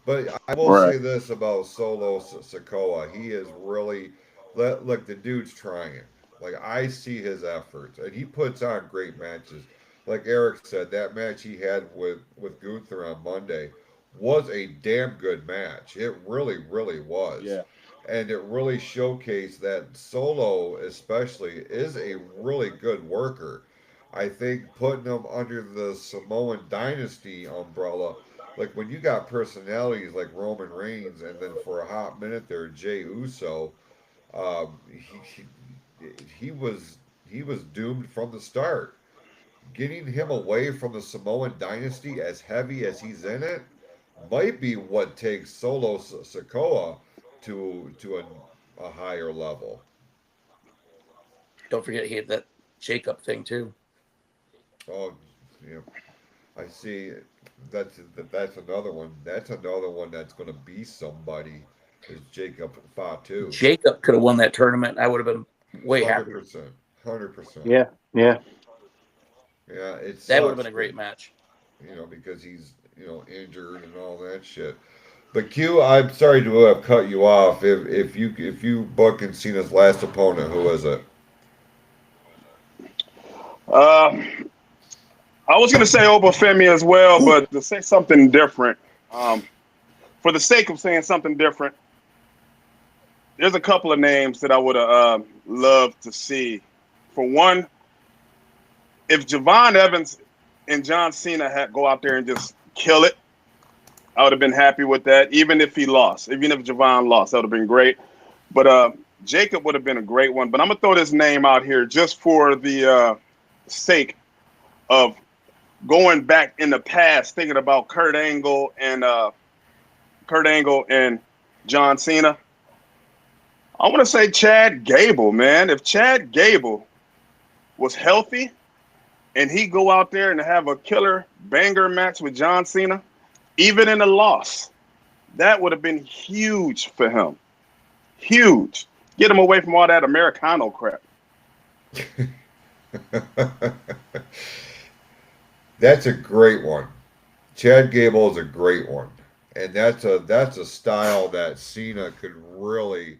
But I will Right. say this about Solo Sikoa. He is really look. The dude's trying. Like I see his efforts, and he puts on great matches. Like Eric said, that match he had with Gunther on Monday was a damn good match. It really, really was. Yeah. And it really showcased that Solo, especially, is a really good worker. I think putting him under the Samoan Dynasty umbrella, like when you got personalities like Roman Reigns, and then for a hot minute there, Jey Uso, he was doomed from the start. Getting him away from the Samoan Dynasty, as heavy as he's in it, might be what takes Solo Sikoa to a higher level. Don't forget he had that shake-up thing too. Oh, yeah, I see. That's another one. That's another one that's going to be somebody. Is Jacob Fatu? Jacob could have won that tournament. I would have been way Hundred happier. percent. 100%. Yeah, yeah. Yeah, it That would have sucks, been a but great match. because he's injured and all that shit. But Q, I'm sorry to have cut you off. If you book and seen his last opponent, who is it? Uh, I was going to say Obafemi as well, but to say something different, for the sake of saying something different, there's a couple of names that I would have loved to see. For one, if Javon Evans and John Cena had go out there and just kill it, I would have been happy with that. Even if he lost, even if Javon lost, that would have been great. But Jacob would have been a great one. But I'm gonna throw this name out here just for the sake of going back in the past, thinking about Kurt Angle and John Cena. I want to say Chad Gable, man. If Chad Gable was healthy and he go out there and have a killer banger match with John Cena, even in a loss, that would have been huge for him. Huge. Get him away from all that Americano crap. That's a great one. Chad Gable is a great one. And that's a style that Cena could really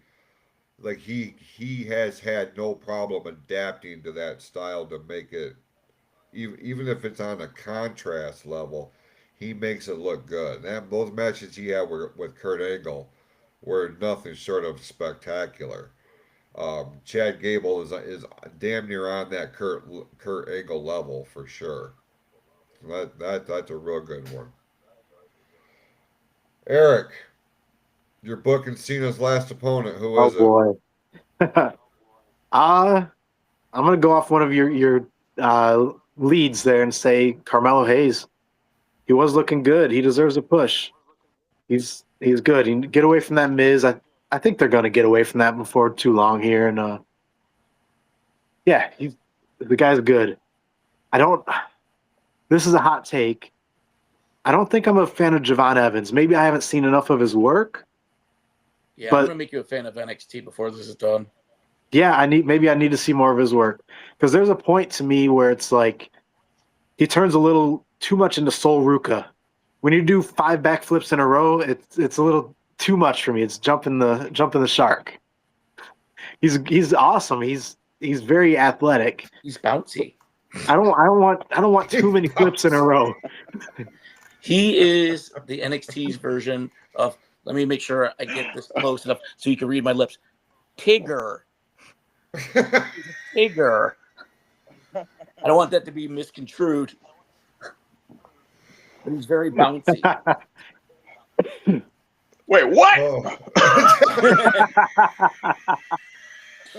like. He has had no problem adapting to that style to make it even if it's on a contrast level, he makes it look good. And those matches he had with Kurt Angle were nothing short of spectacular. Chad Gable is damn near on that Kurt Angle level for sure. That's a real good one. Eric, your book and Cena's last opponent. Who Oh is it? boy. I'm gonna go off one of your leads there and say Carmelo Hayes. He was looking good. He deserves a push. He's good. He get away from that Miz. I think they're gonna get away from that before too long here. And yeah, he's the guy's good. I don't. This is a hot take. I don't think I'm a fan of Javon Evans. Maybe I haven't seen enough of his work. Yeah, I'm But gonna make you a fan of NXT before this is done. yeah, I need to see more of his work because there's a point to me where it's like he turns a little too much into Sol Ruka. When you do 5 backflips in a row, it's a little too much for me. It's jumping the shark. He's awesome. He's very athletic. He's bouncy. I don't want too many flips in a row. He is the NXT's version of. Let me make sure I get this close enough so you can read my lips. Tigger. Tigger. I don't want that to be misconstrued. But he's very bouncy. Wait, what? Oh.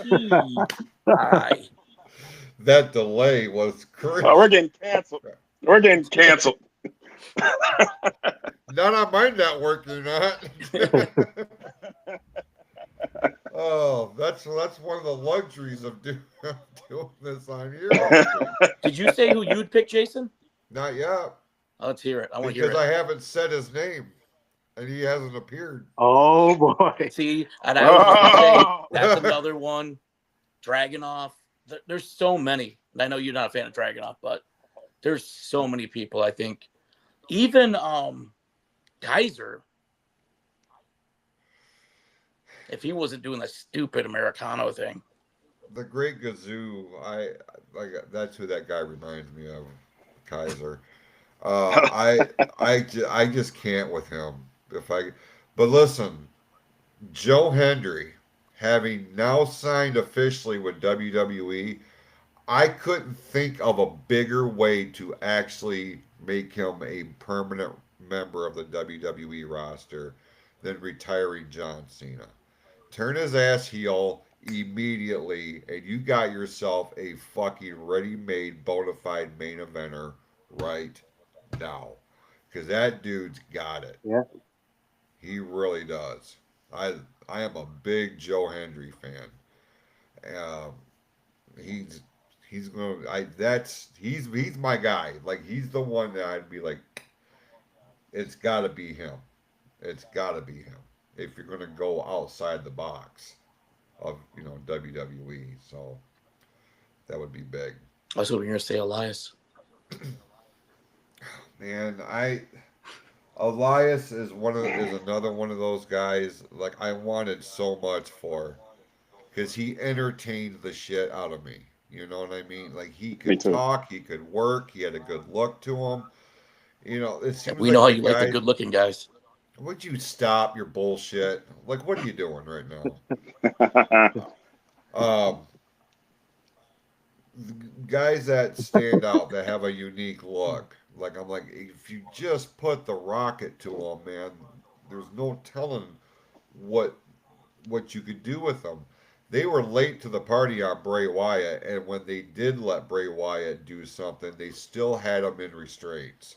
T-I. That delay was crazy. Oh, we're getting canceled. We're getting canceled. Not on my network, you're not. Oh, that's one of the luxuries of doing this on here. Did you say who you'd pick, Jason? Not yet, Let's hear it. I want to hear because it. I haven't said his name, and he hasn't appeared. Oh boy. See, and I was just going to say, that's another one. Dragunov. There's so many. And I know you're not a fan of Dragunov, but there's so many people, I think. Even Kaiser, if he wasn't doing the stupid Americano thing. The Great Gazoo, I like. That's who that guy reminds me of, Kaiser. I just can't with him. But listen, Joe Hendry, having now signed officially with WWE, I couldn't think of a bigger way to actually make him a permanent member of the WWE roster than retiring John Cena. Turn his ass heel immediately, and you got yourself a fucking ready-made, bona fide main eventer right now. Because that dude's got it. Yeah. He really does. I I am a big Joe Hendry fan. Um, he's he's gonna I that's he's my guy. Like he's the one that I'd be like, it's got to be him. It's got to be him if you're gonna go outside the box of WWE. So that would be big. I was hoping you were going to say Elias. Man, Elias is another one of those guys like I wanted so much for because he entertained the shit out of me. You know what I mean? Like he Me could too. talk, he could work, he had a good look to him. It seems We know like how the you like the guy. good-looking guys. Would you stop your bullshit? Like, what are you doing right now? Um, Guys that stand out that have a unique look. Like I'm like, if you just put the rocket to them, man, there's no telling what what you could do with them. They were late to the party on Bray Wyatt, and when they did let Bray Wyatt do something, they still had him in restraints.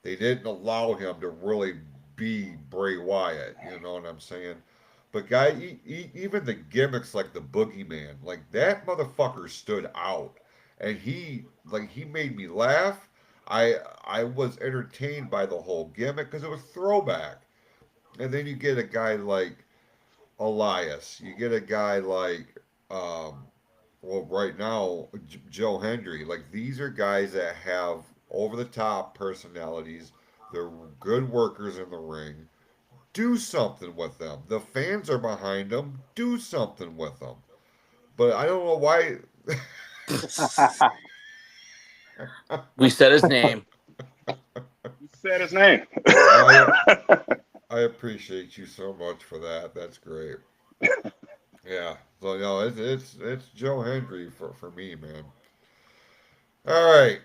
They didn't allow him to really be Bray Wyatt. You know what I'm saying? But even the gimmicks like the Boogeyman, like that motherfucker stood out, and he made me laugh. I was entertained by the whole gimmick because it was throwback. And then you get a guy like Elias. You get a guy like, um, well, right now, Joe Hendry. Like, these are guys that have over the top personalities. They're good workers in the ring. do something with them. The fans are behind them. Do something with them. But I don't know why. We said his name. He said his name. I I appreciate you so much for that. That's great. Yeah. So no, it's Joe Hendry for me, man. All right.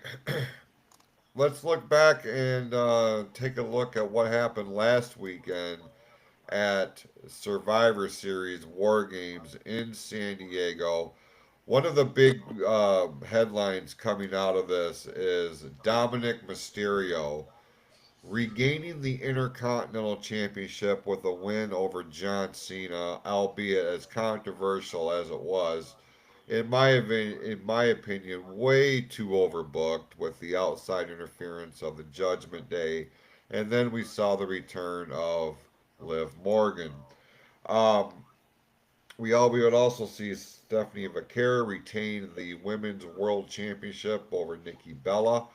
Let's look back and take a look at what happened last weekend at Survivor Series War Games in San Diego. One of the big headlines coming out of this is Dominic Mysterio regaining the Intercontinental Championship with a win over John Cena, albeit as controversial as it was. In my opinion, way too overbooked with the outside interference of the Judgment Day, and then we saw the return of Liv Morgan. Um, we would also see Stephanie Vaquera retain the Women's World Championship over Nikki Bella.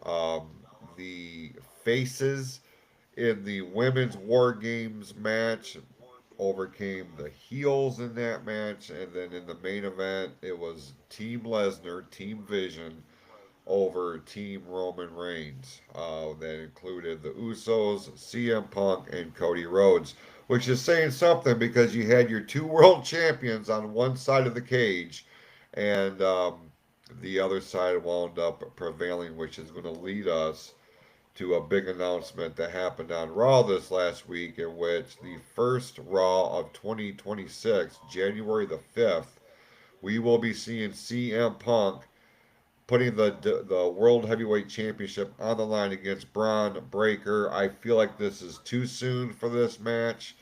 Um, the Faces in the Women's War Games match overcame the heels in that match, and then in the main event, it was Team Lesnar, Team Vision over Team Roman Reigns. That included the Usos, CM Punk, and Cody Rhodes, which is saying something because you had your two world champions on one side of the cage, and the other side wound up prevailing, which is going to lead us to a big announcement that happened on Raw this last week, in which the first Raw of 2026, January the 5th, we will be seeing CM Punk putting the World Heavyweight Championship on the line against Braun Breaker. I feel like this is too soon for this match.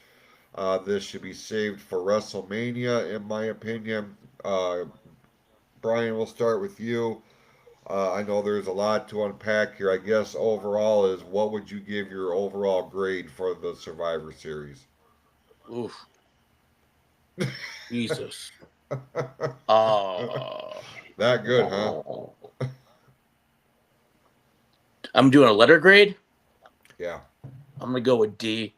This should be saved for WrestleMania, in my opinion. Brian, we'll start with you. I know there's a lot to unpack here. I guess overall is what would you give your overall grade for the Survivor Series? Oof, Jesus. Uh, That good, huh? I'm doing a letter grade. Yeah. I'm gonna go with D,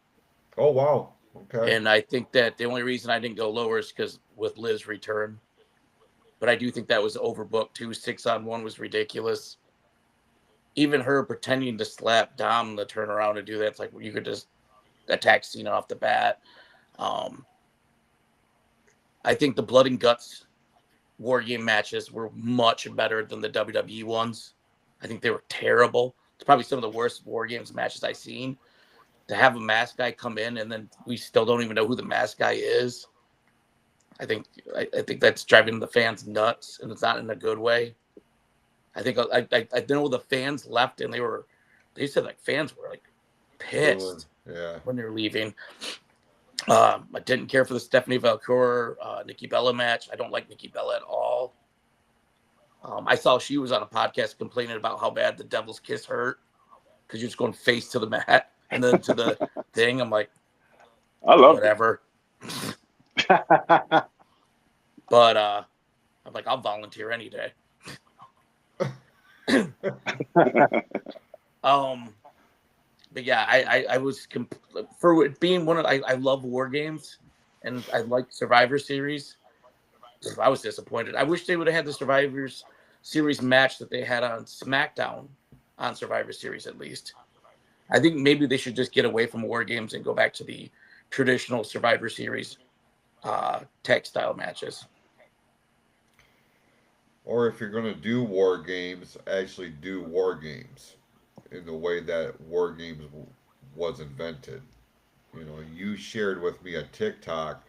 Oh wow. Okay. and I think that the only reason I didn't go lower is because with Liv's return. But I do think that was overbooked too. 6-on-1 was ridiculous. Even her pretending to slap Dom the turnaround and do that, it's like you could just attack Cena off the bat. Um, I think the blood and guts war game matches were much better than the WWE ones. I think they were terrible. It's probably some of the worst war games matches I've seen. To have a mask guy come in and then we still don't even know who the mask guy is. I think that's driving the fans nuts, and it's not in a good way. I think I know the fans left, and they said like fans were like Booing. pissed Yeah. when they're leaving. I didn't care for the Stephanie Valcour Nikki Bella match. I don't like Nikki Bella at all. I saw she was on a podcast complaining about how bad the Devil's Kiss hurt because you're just going face to the mat and then to the thing. I'm like, I love it. whatever. But I'm like, I'll volunteer any day. But yeah, I was for it being one of I love war games and I like Survivor Series. I was disappointed. I wish they would have had the Survivor Series match that they had on SmackDown on Survivor Series at least. I think maybe they should just get away from war games and go back to the traditional Survivor Series tech style matches. Or if you're going to do war games, actually do war games in the way that war games was invented. You know, you shared with me a TikTok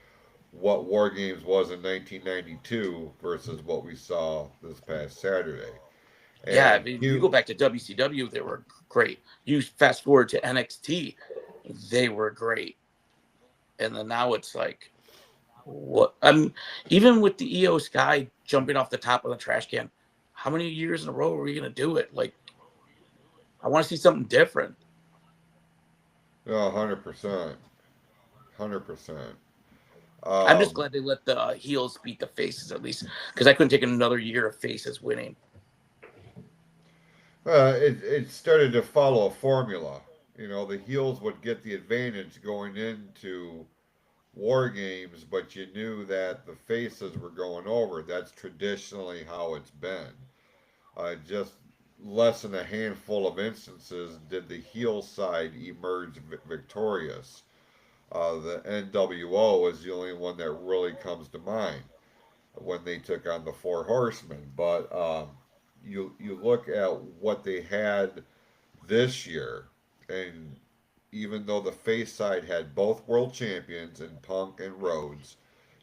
what war games was in 1992 versus what we saw this past Saturday. Yeah, I And mean, you go you, back to WCW, they were great. You fast forward to NXT, they were great. And then now it's like, what? I mean, even with the EO Sky jumping off the top of the trash can, how many years in a row are we going to do it? Like, I want to see something different. no, 100%, 100%. I'm just Um, glad they let the heels beat the faces at least, because I couldn't take another year of faces winning. it started to follow a formula. the heels would get the advantage going into war games, but you knew that the faces were going over. That's traditionally how it's been. Just less than a handful of instances did the heel side emerge victorious. The NWO is the only one that really comes to mind when they took on the Four Horsemen. But you look at what they had this year, and even though the face side had both world champions in Punk and Rhodes,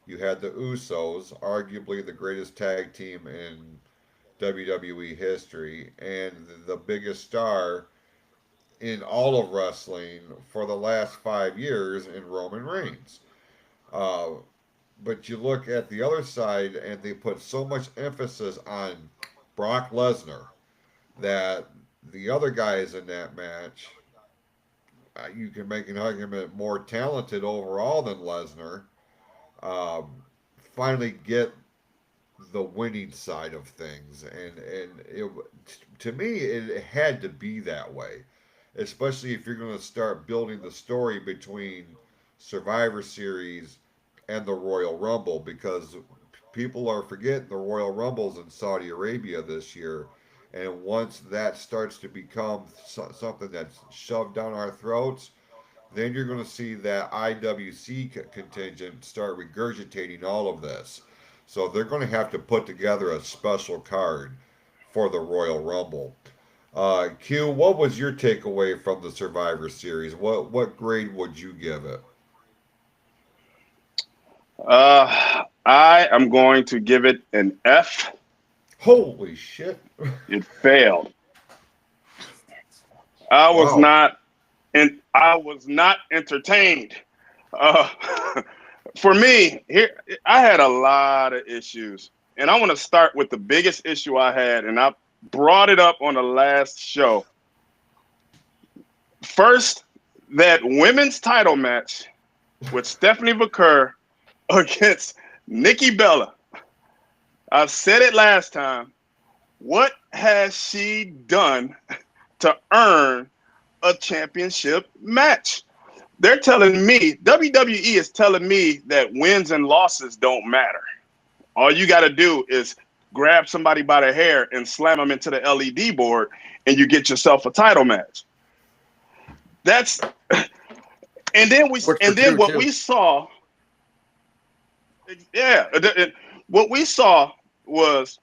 you had the Usos, arguably the greatest tag team in WWE history, and the biggest star in all of wrestling for the last 5 years in Roman Reigns. Uh, but you look at the other side, and they put so much emphasis on Brock Lesnar that the other guys in that match, you can make an argument more talented overall than Lesnar, um, finally get the winning side of things, and to me it had to be that way, especially if you're going to start building the story between Survivor Series and the Royal Rumble, because people are forgetting the Royal Rumble's in Saudi Arabia this year, and once that starts to become something that's shoved down our throats, then you're going to see that IWC contingent start regurgitating all of this. So they're going to have to put together a special card for the Royal Rumble. Q, what was your takeaway from the Survivor Series? What grade would you give it? I am going to give it an F. Holy shit! It failed. I was Wow. not, and I was not entertained. Uh, for me, here I had a lot of issues, and I want to start with the biggest issue I had, and I brought it up on the last show. First, that women's title match with Stephanie McCurr against Nikki Bella. I said it last time. What has she done to earn a championship match? They're telling me, WWE is telling me that wins and losses don't matter. All you got to do is grab somebody by the hair and slam them into the LED board, and you get yourself a title match. That's, and then what we saw, what we saw was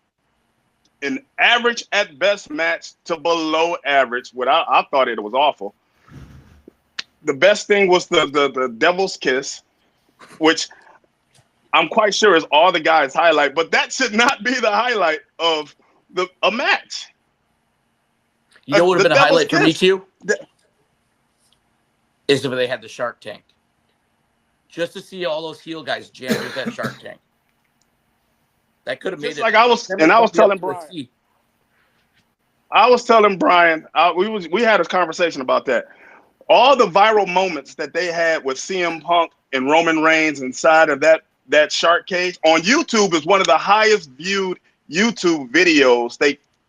an average at best match to below average. I thought it was awful. The best thing was the Devil's Kiss, which I'm quite sure is all the guys' highlight, but that should not be the highlight of a match. You know what would have been a highlight for me too? Is if they had the Shark Tank. Just to see all those heel guys jam with that Shark Tank. That could have made it. Like I was telling Brian, we had a conversation about that. All the viral moments that they had with CM Punk and Roman Reigns inside of that shark cage on YouTube is one of the highest viewed YouTube videos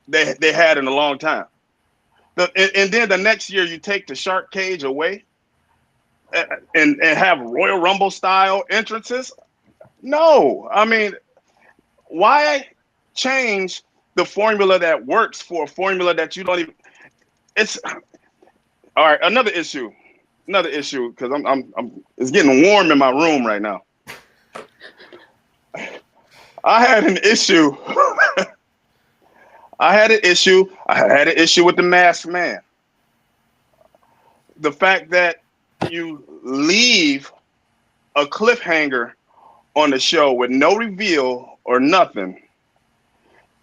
they had in a long time. And then the next year you take the shark cage away and have Royal Rumble style entrances. No, I mean, why change the formula that works for a formula that you don't even? It's all right. Another issue, because I'm it's getting warm in my room right now. I had an issue. I had an issue with the Masked Man. The fact that you leave a cliffhanger on the show with no reveal or nothing,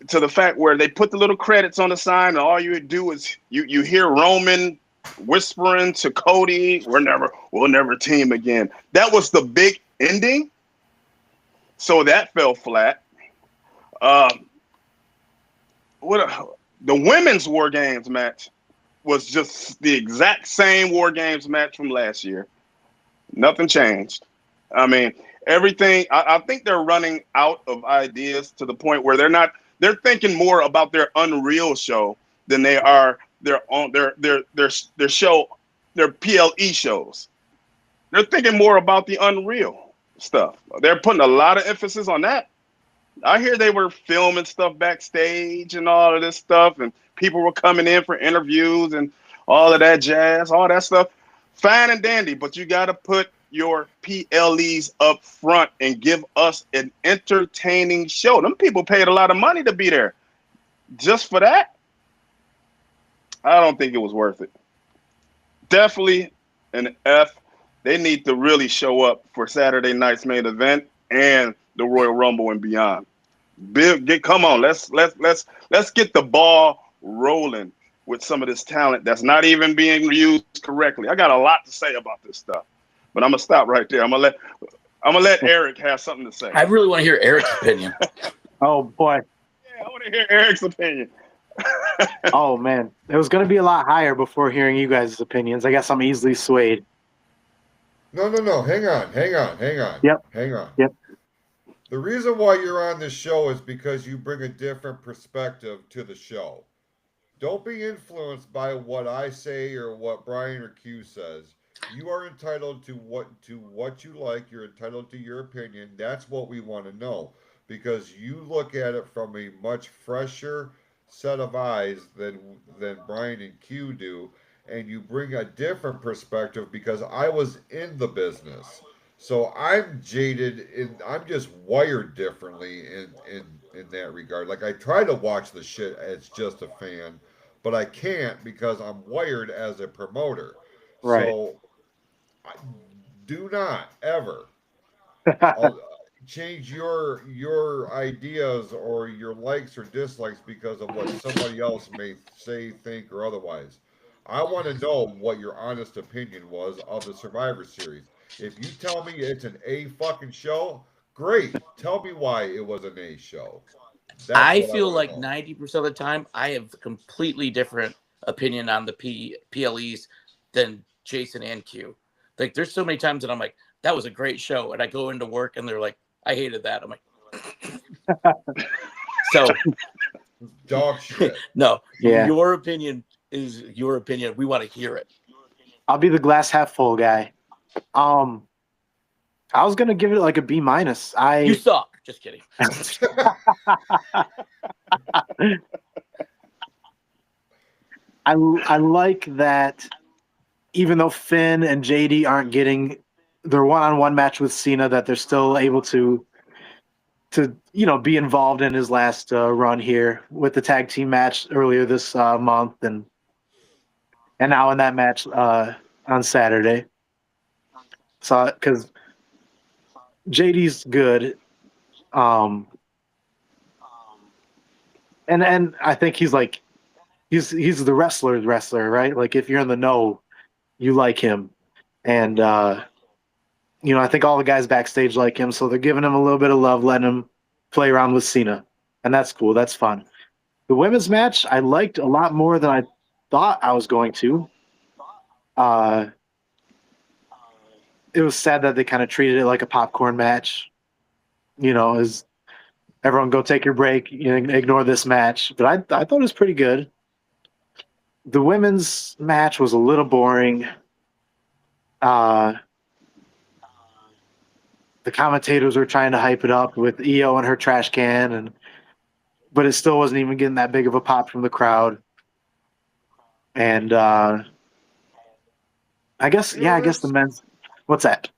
to the fact where they put the little credits on the sign and all you do is you hear Roman whispering to Cody, we'll never team again. That was the big ending. So that fell flat. The women's War Games match was just the exact same War Games match from last year. Nothing changed. I mean, everything. I think they're running out of ideas to the point where they're thinking more about their Unreal show than they are their show their PLE shows. They're thinking more about the unreal stuff. They're putting a lot of emphasis on that. I hear they were filming stuff backstage and all of this stuff, and people were coming in for interviews and all of that jazz, all that stuff. Fine and dandy, but you got to put your PLEs up front and give us an entertaining show. Them people paid a lot of money to be there. Just for that, I don't think it was worth it. Definitely an F. They need to really show up for Saturday night's main event and the Royal Rumble and beyond. Come on, let's get the ball rolling with some of this talent that's not even being used correctly. I got a lot to say about this stuff, but I'm gonna stop right there. I'm gonna let Eric have something to say. I really want to hear Eric's opinion. Oh boy. Yeah, I want to hear Eric's opinion. Oh man, it was going to be a lot higher before hearing you guys' opinions. I guess I'm easily swayed. No. Hang on. Yep. Hang on. Yep. The reason why you're on this show is because you bring a different perspective to the show. Don't be influenced by what I say or what Brian or Q says. You are entitled to what you like. You're entitled to your opinion. That's what we want to know, because you look at it from a much fresher set of eyes than Brian and Q do, and you bring a different perspective because I was in the business. So I'm jaded and I'm just wired differently in that regard. Like, I try to watch the shit as just a fan, but I can't because I'm wired as a promoter. Right. So do not ever change your ideas or your likes or dislikes because of what somebody else may say, think, or otherwise. I want to know what your honest opinion was of the Survivor Series. If you tell me it's an A fucking show, great. Tell me why it was an A show. I feel wanna like know. 90% of the time I have a completely different opinion on the PLEs than Jason and Q. Like, there's so many times that I'm like, that was a great show, and I go into work and they're like, I hated that. I'm like, so Dog shit. no, Yeah. your opinion is your opinion. We want to hear it. I'll be the glass half full guy. I was gonna give it like a B minus. You suck. Just kidding. I like that even though Finn and JD aren't getting their one-on-one match with Cena, that they're still able to be involved in his last run here with the tag team match earlier this month, and now in that match on Saturday. So because JD's good, and I think he's the wrestler's wrestler, right? Like, if you're in the know, you like him, and I think all the guys backstage like him, so they're giving him a little bit of love, letting him play around with Cena, and that's cool. That's fun. The women's match I liked a lot more than I thought I was going to. It was sad that they kind of treated it like a popcorn match. As everyone go take your break, ignore this match. But I thought it was pretty good. The women's match was a little boring. The commentators were trying to hype it up with EO and her trash can, but it still wasn't even getting that big of a pop from the crowd. And I guess the men's. What's that?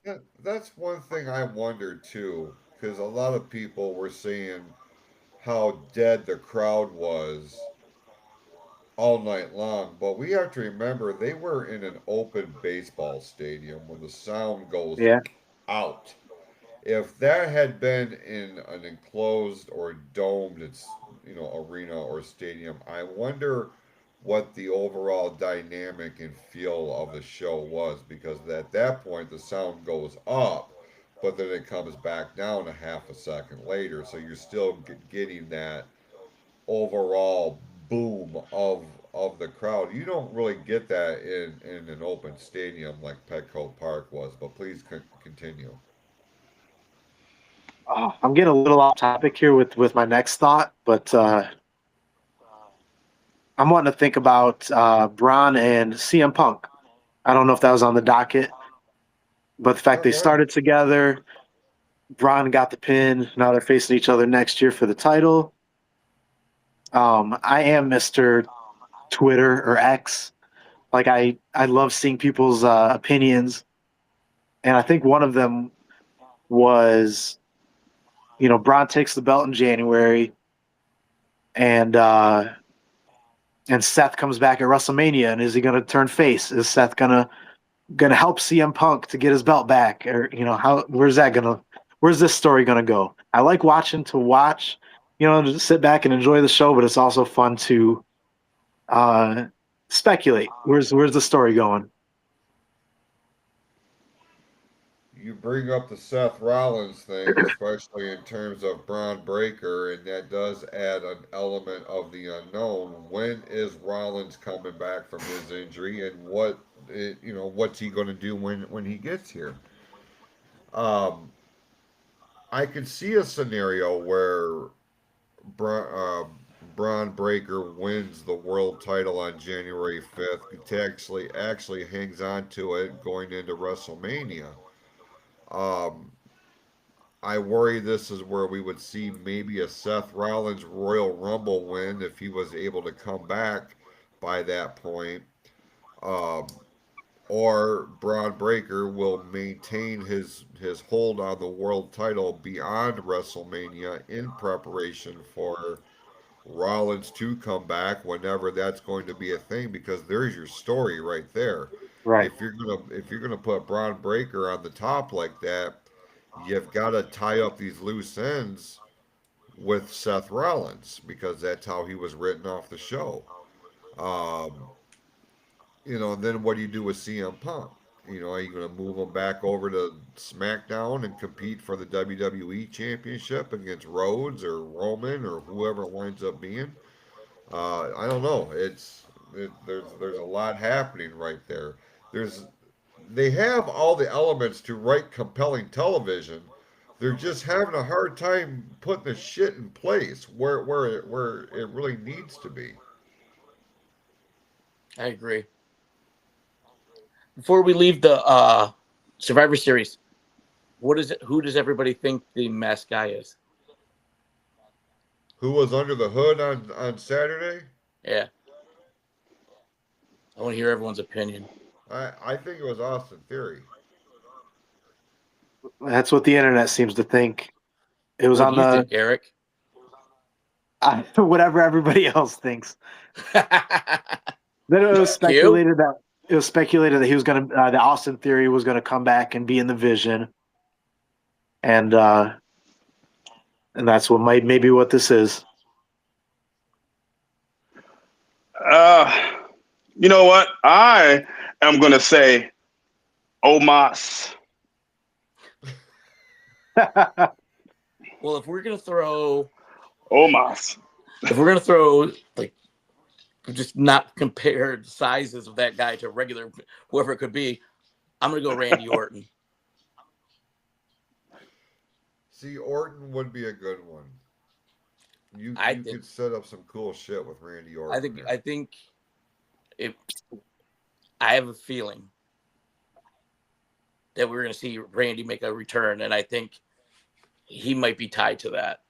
That's one thing I wondered too, because a lot of people were saying how dead the crowd was all night long. But we have to remember they were in an open baseball stadium when the sound goes out. If that had been in an enclosed or domed, arena or stadium, I wonder what the overall dynamic and feel of the show was, because at that point the sound goes up, but then it comes back down a half a second later, so you're still getting that overall boom of the crowd. You don't really get that in an open stadium like Petco Park was, but please continue. I'm getting a little off topic here with my next thought, but I'm wanting to think about Braun and CM Punk. I don't know if that was on the docket, but the fact they Okay. started together, Braun got the pin. Now they're facing each other next year for the title. I am Mr. Twitter or X. Like I love seeing people's opinions, and I think one of them was, Braun takes the belt in January, and Seth comes back at WrestleMania, and is he going to turn face? Is Seth gonna help CM Punk to get his belt back, or where's this story gonna go? I like watching to watch, just sit back and enjoy the show, but it's also fun to speculate. Where's the story going? You bring up the Seth Rollins thing, especially in terms of Braun Breaker, and that does add an element of the unknown. When is Rollins coming back from his injury, and what's he going to do when he gets here? Um, I could see a scenario where Braun Breaker wins the world title on January 5th. He actually hangs on to it going into WrestleMania. Um, I worry this is where we would see maybe a Seth Rollins Royal Rumble win if he was able to come back by that point. Um, or Braun Breaker will maintain his hold on the world title beyond WrestleMania in preparation for Rollins to come back whenever that's going to be a thing, because there's your story right there. Right. If you're gonna put Braun Breaker on the top like that, you've got to tie up these loose ends with Seth Rollins because that's how he was written off the show. Um, and then what do you do with CM Punk? Are you going to move him back over to SmackDown and compete for the WWE Championship against Rhodes or Roman or whoever it winds up being? I don't know. There's a lot happening right there. There's they have all the elements to write compelling television. They're just having a hard time putting the shit in place where it really needs to be. I agree. Before we leave the Survivor Series, what is it? Who does everybody think the masked guy is? Who was under the hood on Saturday? Yeah, I want to hear everyone's opinion. I think it was Austin Theory. That's what the internet seems to think. It was What on do you the think, Eric? whatever everybody else thinks. Then it was Q? speculated that he was gonna that Austin Theory was gonna come back and be in the Vision, and that's what maybe what this is. Uh, you know what? I am going to say Omos. Well, if we're gonna throw Omos. like just not compare the sizes of that guy to regular whoever it could be, I'm gonna go Randy Orton. See, Orton would be a good one. You I you think could set up some cool shit with Randy Orton there. I think if I have a feeling that we're gonna see Randy make a return, and I think he might be tied to that.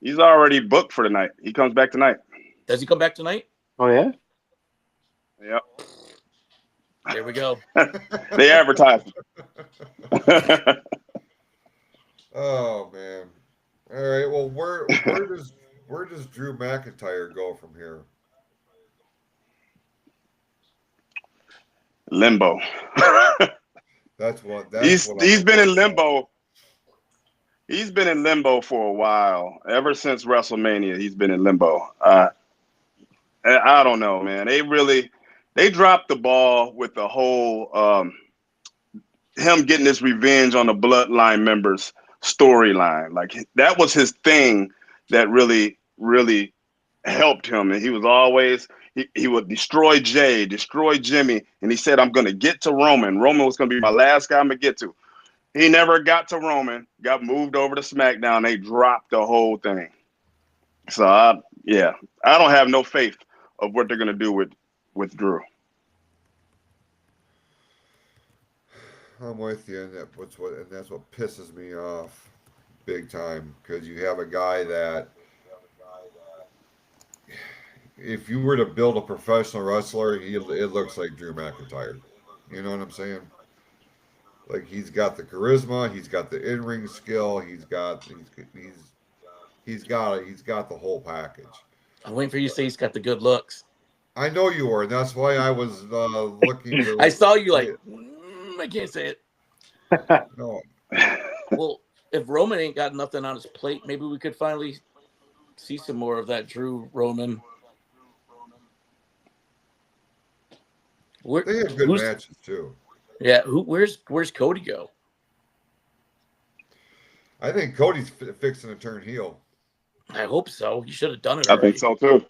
He's already booked for tonight. He comes back tonight. Does he come back tonight? Oh yeah. Yep. There we go. They advertise. Oh man. All right. Well, where does Drew McIntyre go from here? Limbo. That's what He's been in limbo. He's been in limbo for a while. Ever since WrestleMania, he's been in limbo. I don't know, man. They dropped the ball with the whole him getting his revenge on the Bloodline members storyline. Like that was his thing that really, really helped him. And he was always he would destroy Jay, destroy Jimmy, and he said, "I'm going to get to Roman. Roman was going to be my last guy I'm going to get to." He never got to Roman. Got moved over to SmackDown. They dropped the whole thing. So I don't have no faith of what they're going to do with Drew. I'm with you, and that's what pisses me off big time because you have a guy that if you were to build a professional wrestler, it looks like Drew McIntyre. You know what I'm saying? Like he's got the charisma, he's got the in-ring skill, he's got the whole package. I'm waiting for you to say he's got the good looks. I know you were, and that's why I was looking I to. saw you like, I can't say it. No, Well, if Roman ain't got nothing on his plate, maybe we could finally see some more of that Drew Roman. they had good matches too. Yeah, where's Cody go? I think Cody's fixing to turn heel. I hope so. He should have done it I already. think so too.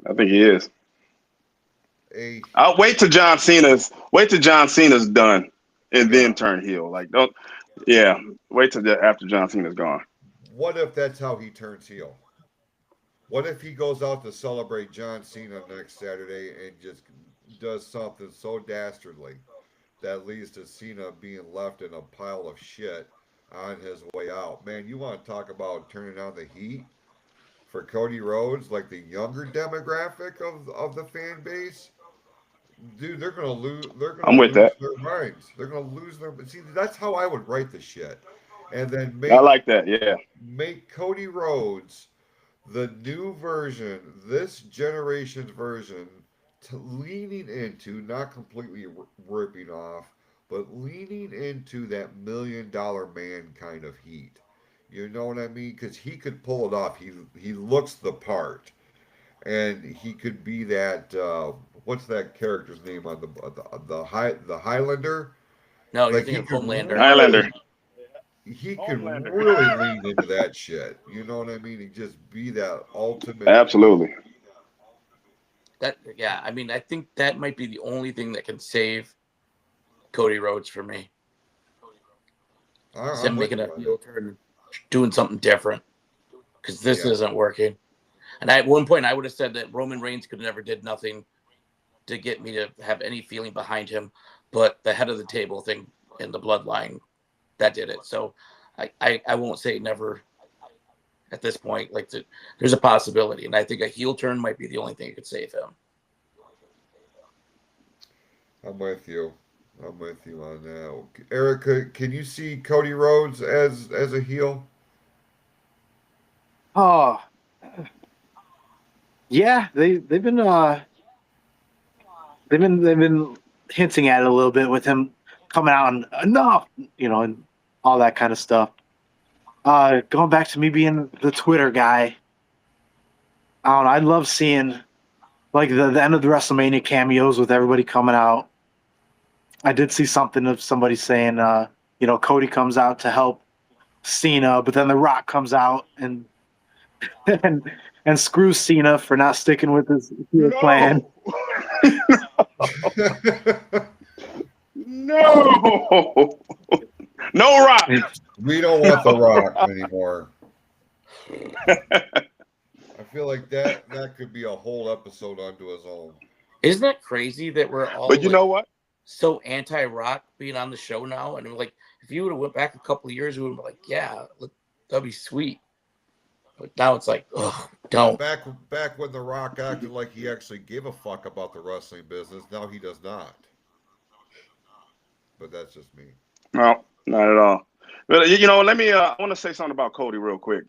I think he is. A I'll wait till John Cena's done and then turn heel. Like don't wait till after John Cena's gone. What if that's how he turns heel? What if he goes out to celebrate John Cena next Saturday and just does something so dastardly that leads to Cena being left in a pile of shit on his way out? Man, you want to talk about turning on the heat for Cody Rhodes, like the younger demographic of the fan base? Dude, they're gonna lose. They're I'm gonna with lose that. their minds. They're gonna lose their. See, that's how I would write the shit, and then I like that. Yeah. make Cody Rhodes the new version, this generation's version, leaning into not completely ripping off, but leaning into that $1 million man kind of heat. You know what I mean? Because he could pull it off. He looks the part, and he could be that. What's that character's name on the Highlander? No, you're Like he thinking of could Homelander. Highlander. really he can Homelander. really lean into that shit. You know what I mean? He just be that ultimate. Absolutely. I mean, I think that might be the only thing that can save Cody Rhodes for me. Is I'm him with making a you on heel that. turn, doing something different, because this Yeah. isn't working. And at one point, I would have said that Roman Reigns could never did nothing to get me to have any feeling behind him, but the head of the table thing in the bloodline, that did it. So I won't say never at this point. Like there's a possibility, and I think a heel turn might be the only thing that could save him. I'm with you. I'm with you on that. Erica, can you see Cody Rhodes as a heel? Oh, yeah, they've been hinting at it a little bit with him coming out and enough, and all that kind of stuff. Going back to me being the Twitter guy, I don't know. I love seeing like the end of the WrestleMania cameos with everybody coming out. I did see something of somebody saying, Cody comes out to help Cena, but then The Rock comes out and and, and screws Cena for not sticking with his plan. No. No Rock. We don't want The Rock anymore. I feel like that could be a whole episode unto its own. Isn't that crazy that we're all But you know what? so anti-Rock being on the show now? And like, if you would have went back a couple of years, we would have been like, yeah, that'd be sweet. But now it's like, ugh, don't. Back when The Rock acted like he actually gave a fuck about the wrestling business, now he does not. But that's just me. No, not at all. But let me. I want to say something about Cody real quick.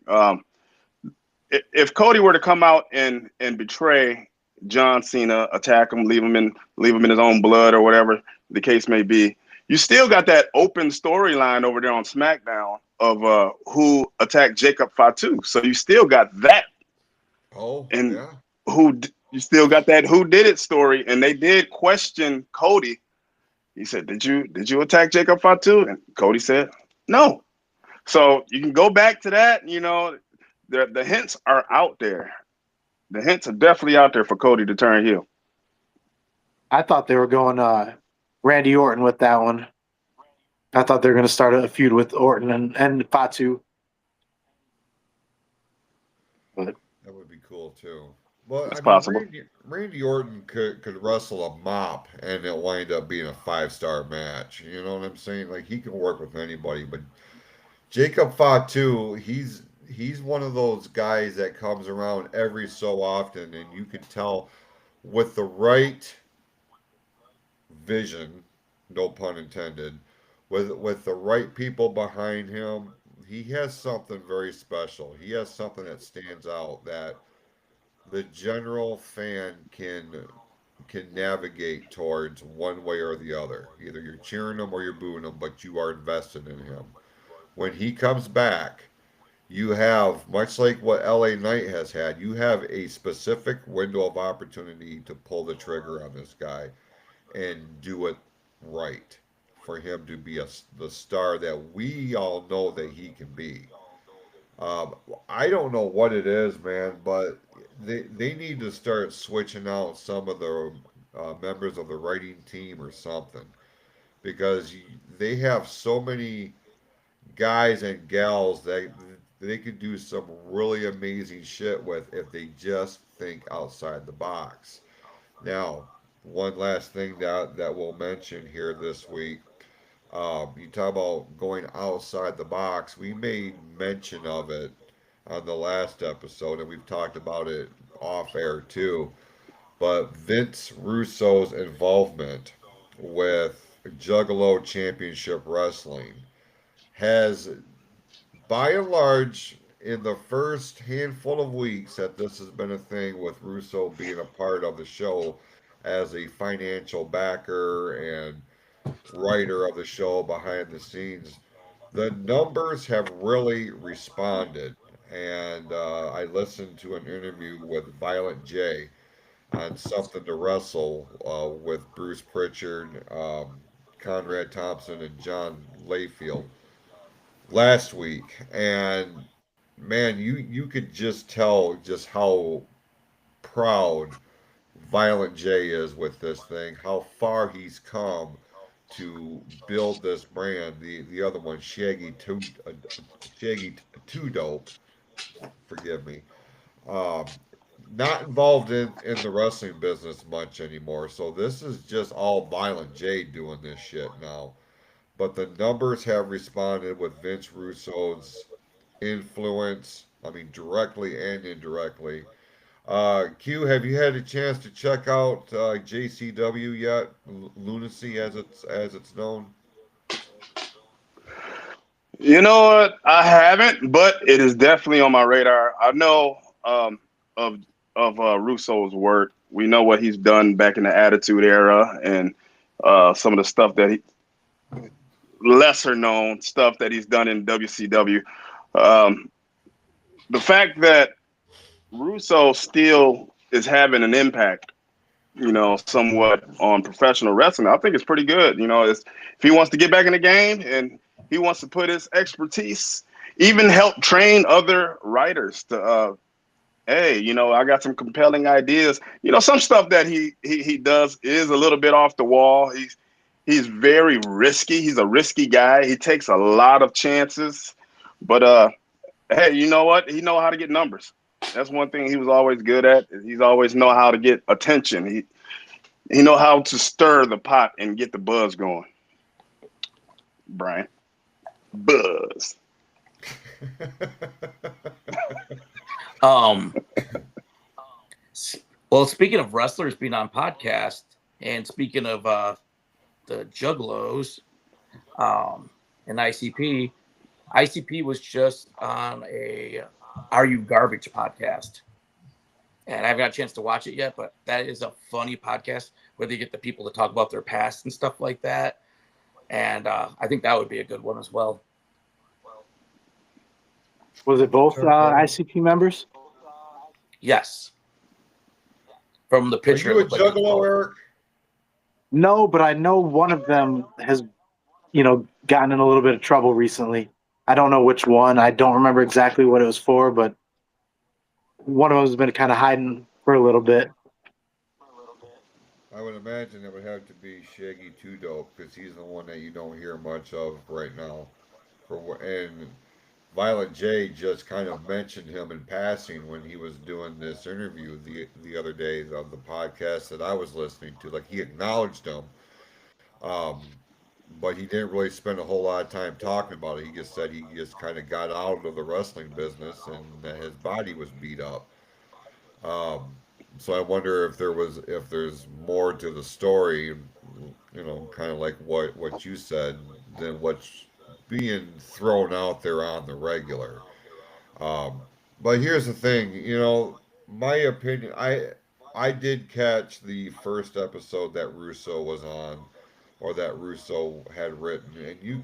If Cody were to come out and betray John Cena, attack him, leave him in his own blood or whatever the case may be, you still got that open storyline over there on SmackDown of who attacked Jacob Fatu. So you still got that. Oh, and yeah. You still got that who did it story, and they did question Cody. He said, "Did you attack Jacob Fatu?" And Cody said, "No." So you can go back to that. The hints are out there. The hints are definitely out there for Cody to turn heel. I thought they were going Randy Orton with that one. I thought they were going to start a feud with Orton and Fatu. But That would be cool too. Well, I It's mean, possible. Randy Orton could wrestle a mop and it wind up being a 5-star match. You know what I'm saying? Like he can work with anybody, but Jacob Fatu, he's one of those guys that comes around every so often, and you can tell with the right vision, no pun intended, with the right people behind him, he has something very special. He has something that stands out that the general fan can navigate towards one way or the other. Either you're cheering him or you're booing him, but you are invested in him. When he comes back, you have, much like what LA Knight has had, you have a specific window of opportunity to pull the trigger on this guy and do it right for him to be the star that we all know that he can be. Um, I don't know what it is, man, but they need to start switching out some of the members of the writing team or something because they have so many guys and gals that they could do some really amazing shit with if they just think outside the box. Now, one last thing that we'll mention here this week. You talk about going outside the box. We made mention of it on the last episode, and we've talked about it off air too. But Vince Russo's involvement with Juggalo Championship Wrestling has, by and large, in the first handful of weeks that this has been a thing with Russo being a part of the show as a financial backer and writer of the show behind the scenes, the numbers have really responded. And I listened to an interview with Violent J on Something to Wrestle with Bruce Pritchard, Conrad Thompson, and John Layfield last week. And man, you could just tell just how proud Violent J is with this thing, how far he's come to build this brand. The other one, Shaggy Two Dope, forgive me, um, not involved in the wrestling business much anymore. So this is just all Violent J doing this shit now. But the numbers have responded with Vince Russo's influence. I mean, directly and indirectly. Q, have you had a chance to check out JCW yet? Lunacy, as it's known. You know what? I haven't, but it is definitely on my radar. I know of Russo's work. We know what he's done back in the Attitude Era, and some of the stuff that he lesser known stuff that he's done in WCW. Um, the fact that Russo still is having an impact, somewhat on professional wrestling, I think it's pretty good. If he wants to get back in the game and he wants to put his expertise, even help train other writers to, hey, I got some compelling ideas. Some stuff that he does is a little bit off the wall. He's very risky. He's a risky guy. He takes a lot of chances, but hey, you know what? He know how to get numbers. That's one thing he was always good at. He's always know how to get attention. He know how to stir the pot and get the buzz going. Brian, buzz. Um, well, speaking of wrestlers being on podcast, and speaking of the Juggalos, and ICP was just on a Are You Garbage podcast. And I haven't got a chance to watch it yet, but that is a funny podcast where they get the people to talk about their past and stuff like that. And I think that would be a good one as well. Was it both ICP members? Yes. From the Are picture. you a Juggalo, Eric? No, but I know one of them has, gotten in a little bit of trouble recently. I don't know which one. I don't remember exactly what it was for, but one of them has been kind of hiding for a little bit. I would imagine it would have to be Shaggy Two Dope because he's the one that you don't hear much of right now. And Violent J just kind of mentioned him in passing when he was doing this interview the other day of the podcast that I was listening to. Like he acknowledged him, um, but he didn't really spend a whole lot of time talking about it. He just said he just kind of got out of the wrestling business and that his body was beat up. Um, so I wonder if there's more to the story, kind of like what you said, than what's being thrown out there on the regular. Um, but here's the thing, my opinion, I did catch the first episode that Russo was on, or that Russo had written, and you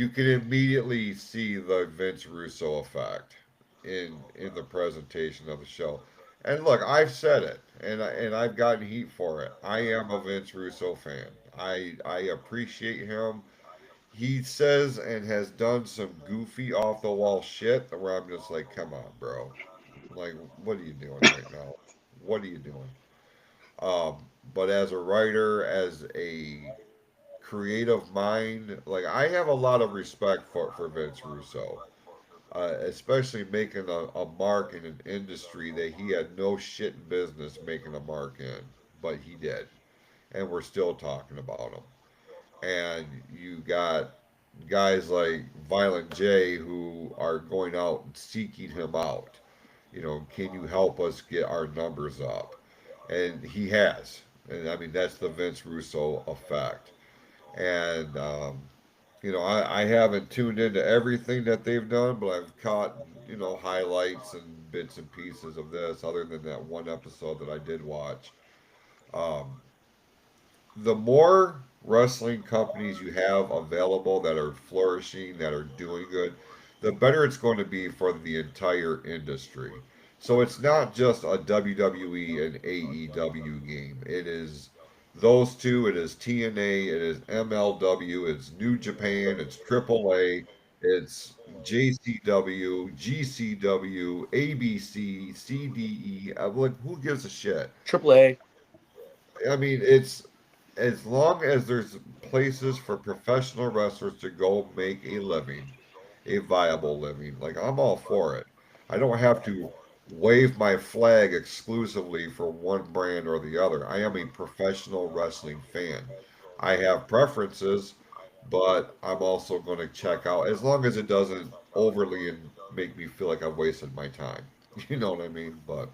can immediately see the Vince Russo effect in the presentation of the show. And look, I've said it, and I've gotten heat for it. I am a Vince Russo fan. I appreciate him. He says and has done some goofy off the wall shit where I'm just like, come on, bro. Like, what are you doing right now? What are you doing? But as a writer, as a creative mind, like I have a lot of respect for Vince Russo, especially making a mark in an industry that he had no shit in business making a mark in, but he did, and we're still talking about him. And you got guys like Violent J who are going out and seeking him out. Can you help us get our numbers up? And he has. And I mean, that's the Vince Russo effect. And, I haven't tuned into everything that they've done, but I've caught, highlights and bits and pieces of this, other than that one episode that I did watch. Um, the more wrestling companies you have available that are flourishing, that are doing good, the better it's going to be for the entire industry. So it's not just a WWE and AEW game. It is those two, it is TNA, it is MLW, it's New Japan, it's AAA, it's JCW, GCW, ABC, CDE. Like, who gives a shit? Triple A. I mean, it's as long as there's places for professional wrestlers to go make a living, a viable living, like I'm all for it. I don't have to wave my flag exclusively for one brand or the other. I am a professional wrestling fan. I have preferences, but I'm also going to check out as long as it doesn't overly and make me feel like I've wasted my time. You know what I mean? But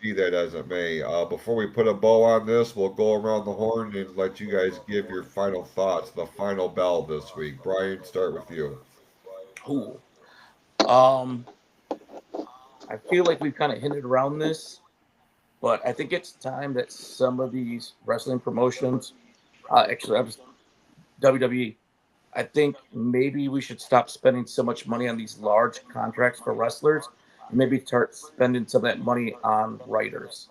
be that as it may, before we put a bow on this, we'll go around the horn and let you guys give your final thoughts, the final bell this week. Brian, start with you. Ooh. Um, I feel like we've kind of hinted around this, but I think it's time that some of these wrestling promotions, actually, I'm just WWE. I think maybe we should stop spending so much money on these large contracts for wrestlers and maybe start spending some of that money on writers.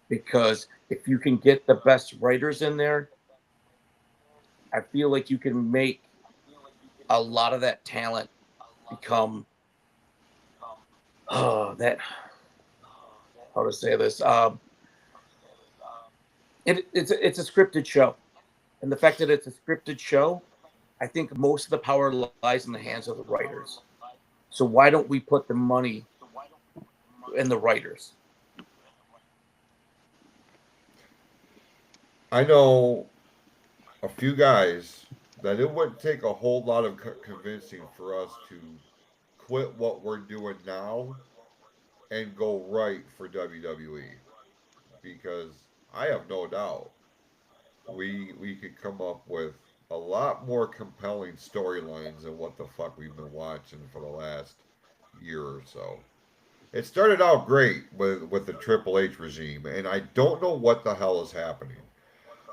Because if you can get the best writers in there, I feel like you can make a lot of that talent become that, how to say this. It's a scripted show. And the fact that it's a scripted show, I think most of the power lies in the hands of the writers. So why don't we put the money in the writers? I know a few guys that it wouldn't take a whole lot of convincing for us to quit what we're doing now and go right for WWE, because I have no doubt we could come up with a lot more compelling storylines than what the fuck we've been watching for the last year or so. It started out great with the Triple H regime, and I don't know what the hell is happening.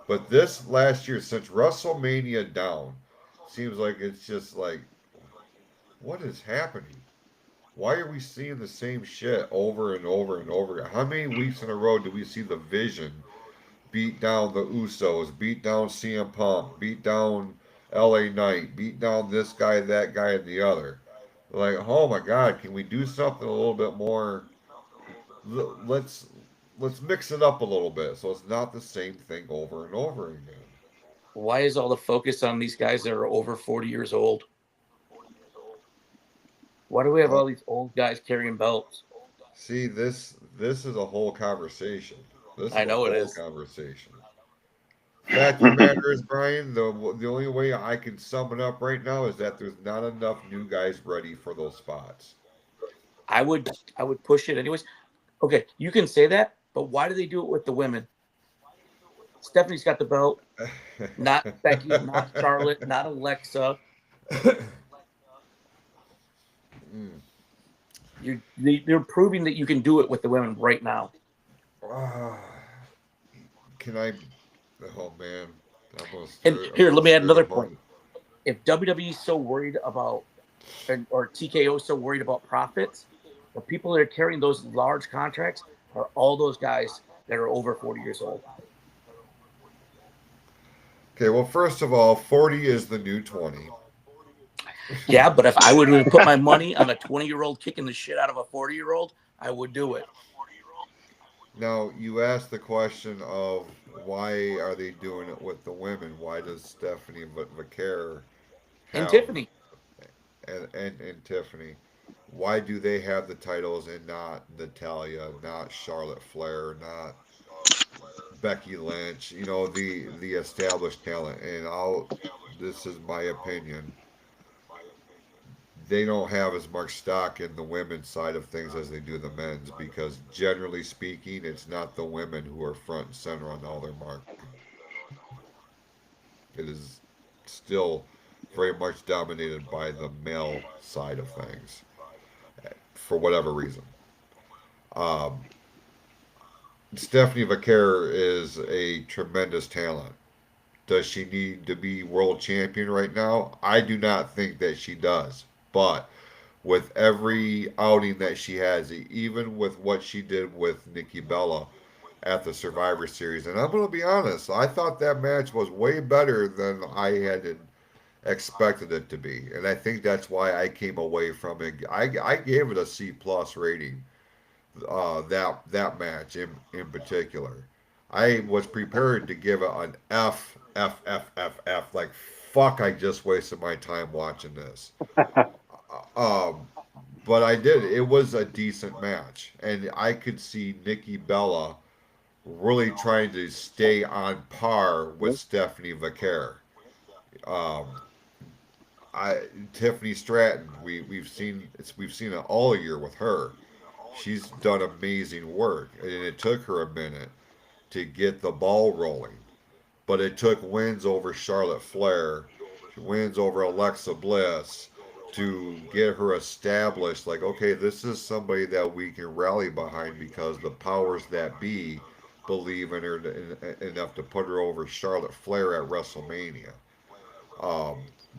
But this last year, since WrestleMania down, seems like it's just like, what is happening? Why are we seeing the same shit over and over and over again? How many weeks in a row do we see the Vision beat down the Usos, beat down CM Punk, beat down LA Knight, beat down this guy, that guy, and the other? Like, oh my God, can we do something a little bit more? Let's let's mix it up a little bit so it's not the same thing over and over again. Why is all the focus on these guys that are over 40 years old? Why do we have all these old guys carrying belts? See, this is a whole conversation. This I is a know it whole is. conversation. Fact of the matter is, Brian, the only way I can sum it up right now is that there's not enough new guys ready for those spots. I would push it anyways. Okay, you can say that, but why do they do it with the women? Stephanie's got the belt, not Becky, not Charlotte, not Alexa. You're proving that you can do it with the women right now. Can I? Oh man, And here, let me add another point. If WWE is so worried about, or TKO is so worried about profits, the people that are carrying those large contracts are all those guys that are over 40 years old. Okay, well, first of all, 40 is the new 20. Yeah, but if I would have put my money on a 20-year-old kicking the shit out of a 40-year-old, I would do it. Now, you asked the question of why are they doing it with the women? Why does Stephanie Vaquer And have Tiffany. and Tiffany? Why do they have the titles and not Natalia, not Charlotte Flair, not Becky Lynch? You know, the established talent. And this is my opinion. They don't have as much stock in the women's side of things as they do the men's because generally speaking, it's not the women who are front and center on all their marketing. It is still very much dominated by the male side of things for whatever reason. Um, Stephanie Vaquer is a tremendous talent. Does she need to be world champion right now? I do not think that she does. But with every outing that she has, even with what she did with Nikki Bella at the Survivor Series, and I'm going to be honest, I thought that match was way better than I had expected it to be, and I think that's why I came away from it. I gave it a C plus rating. That match in particular, I was prepared to give it an F. Like fuck, I just wasted my time watching this. Um, but I did. It was a decent match, and I could see Nikki Bella really trying to stay on par with Stephanie Vaquer. Um, Tiffany Stratton, we've seen it all year with her. She's done amazing work, and it took her a minute to get the ball rolling. But it took wins over Charlotte Flair, wins over Alexa Bliss to get her established. Like, okay, this is somebody that we can rally behind because the powers that be believe in her enough to put her over Charlotte Flair at WrestleMania.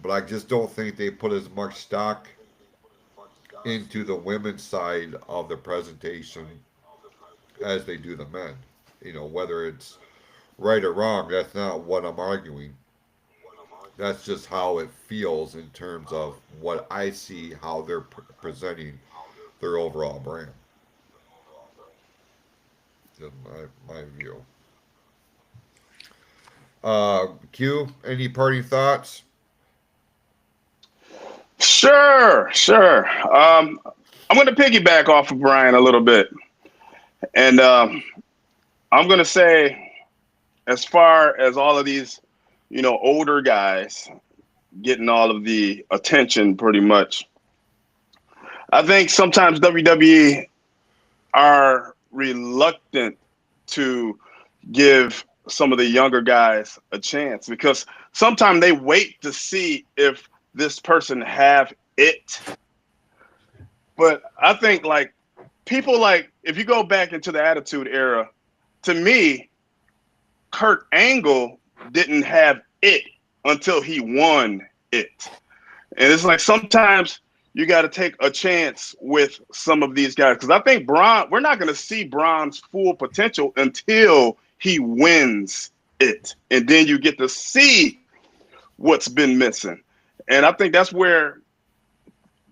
But I just don't think they put as much stock into the women's side of the presentation as they do the men. You know, whether it's right or wrong, that's not what I'm arguing. That's just how it feels in terms of what I see, how they're presenting their overall brand. Just my view. Q, any parting thoughts? Sure. I'm going to piggyback off of Brian a little bit. And I'm going to say, as far as all of these, older guys getting all of the attention pretty much, I think sometimes WWE are reluctant to give some of the younger guys a chance because sometimes they wait to see if this person have it. But I think people if you go back into the Attitude Era, to me, Kurt Angle didn't have it until he won it. And it's like sometimes you got to take a chance with some of these guys because I think we're not going to see Braun's full potential until he wins it. And then you get to see what's been missing. And I think that's where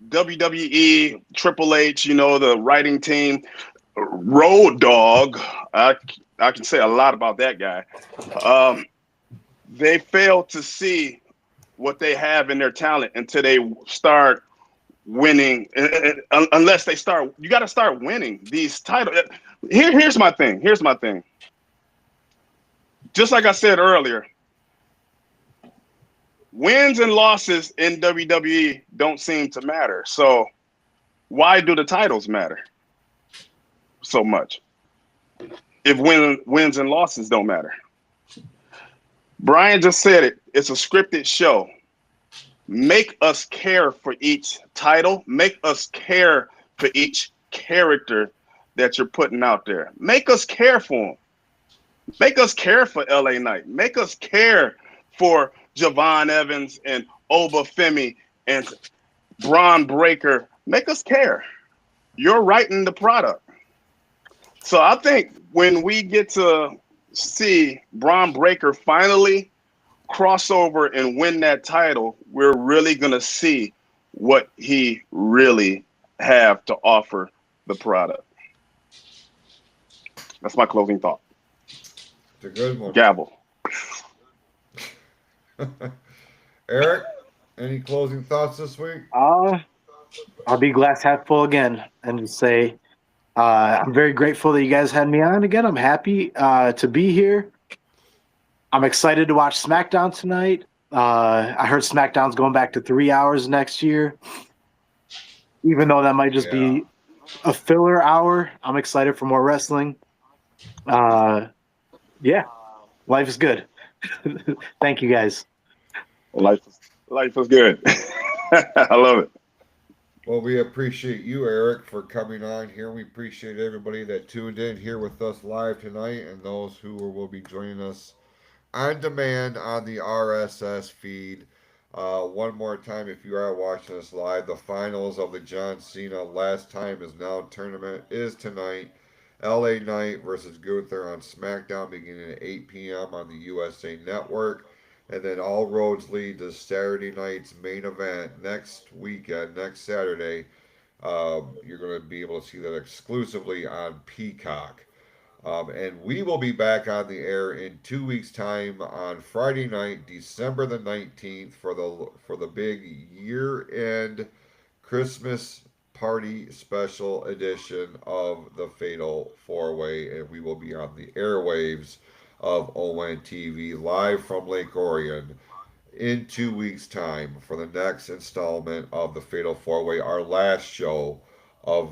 WWE, Triple H, the writing team, Road Dogg, I can say a lot about that guy. they fail to see what they have in their talent until they start winning. Unless they start, you got to start winning these titles. Here's my thing. Here's my thing. Just like I said earlier, wins and losses in WWE don't seem to matter. So why do the titles matter so much if wins and losses don't matter? Brian just said it. It's a scripted show. Make us care for each title. Make us care for each character that you're putting out there. Make us care for them. Make us care for LA Knight. Make us care for Javon Evans and Oba Femi and Braun Breaker. Make us care. You're writing the product. So I think when we get to see Braun Breaker finally cross over and win that title, we're really going to see what he really have to offer the product. That's my closing thought. It's a good one. Gavel. Eric, any closing thoughts this week? I'll be glass half full again and say I'm very grateful that you guys had me on again. I'm happy to be here. I'm excited to watch SmackDown tonight. I heard SmackDown's going back to 3 hours next year. Even though that might just be a filler hour, I'm excited for more wrestling. Yeah, life is good. Thank you, guys. Life is good. I love it. Well, we appreciate you, Eric, for coming on here. We appreciate everybody that tuned in here with us live tonight and those who will be joining us on demand on the RSS feed. One more time, if you are watching us live, the finals of the John Cena Last Time Is Now tournament is tonight. LA Knight versus Gunther on SmackDown beginning at 8 p.m. on the USA Network. And then all roads lead to Saturday night's main event next weekend, next Saturday. You're going to be able to see that exclusively on Peacock. And we will be back on the air in 2 weeks' time on Friday night, December the 19th, for the big year-end Christmas party special edition of the Fatal 4-Way, and we will be on the airwaves of ONTV live from Lake Orion in 2 weeks' time for the next installment of the Fatal 4-Way, our last show of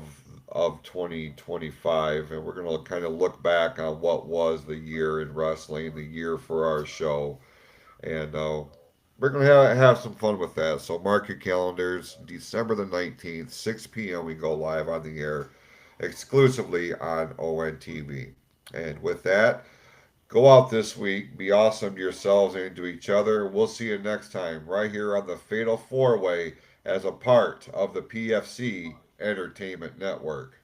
2025, and we're going to kind of look back on what was the year in wrestling, the year for our show, and we're going to have some fun with that. So mark your calendars, December the 19th, 6 p.m. we go live on the air exclusively on ONTV. And with that, go out this week, be awesome to yourselves and to each other. We'll see you next time right here on the Fatal 4-Way as a part of the PFC Entertainment Network.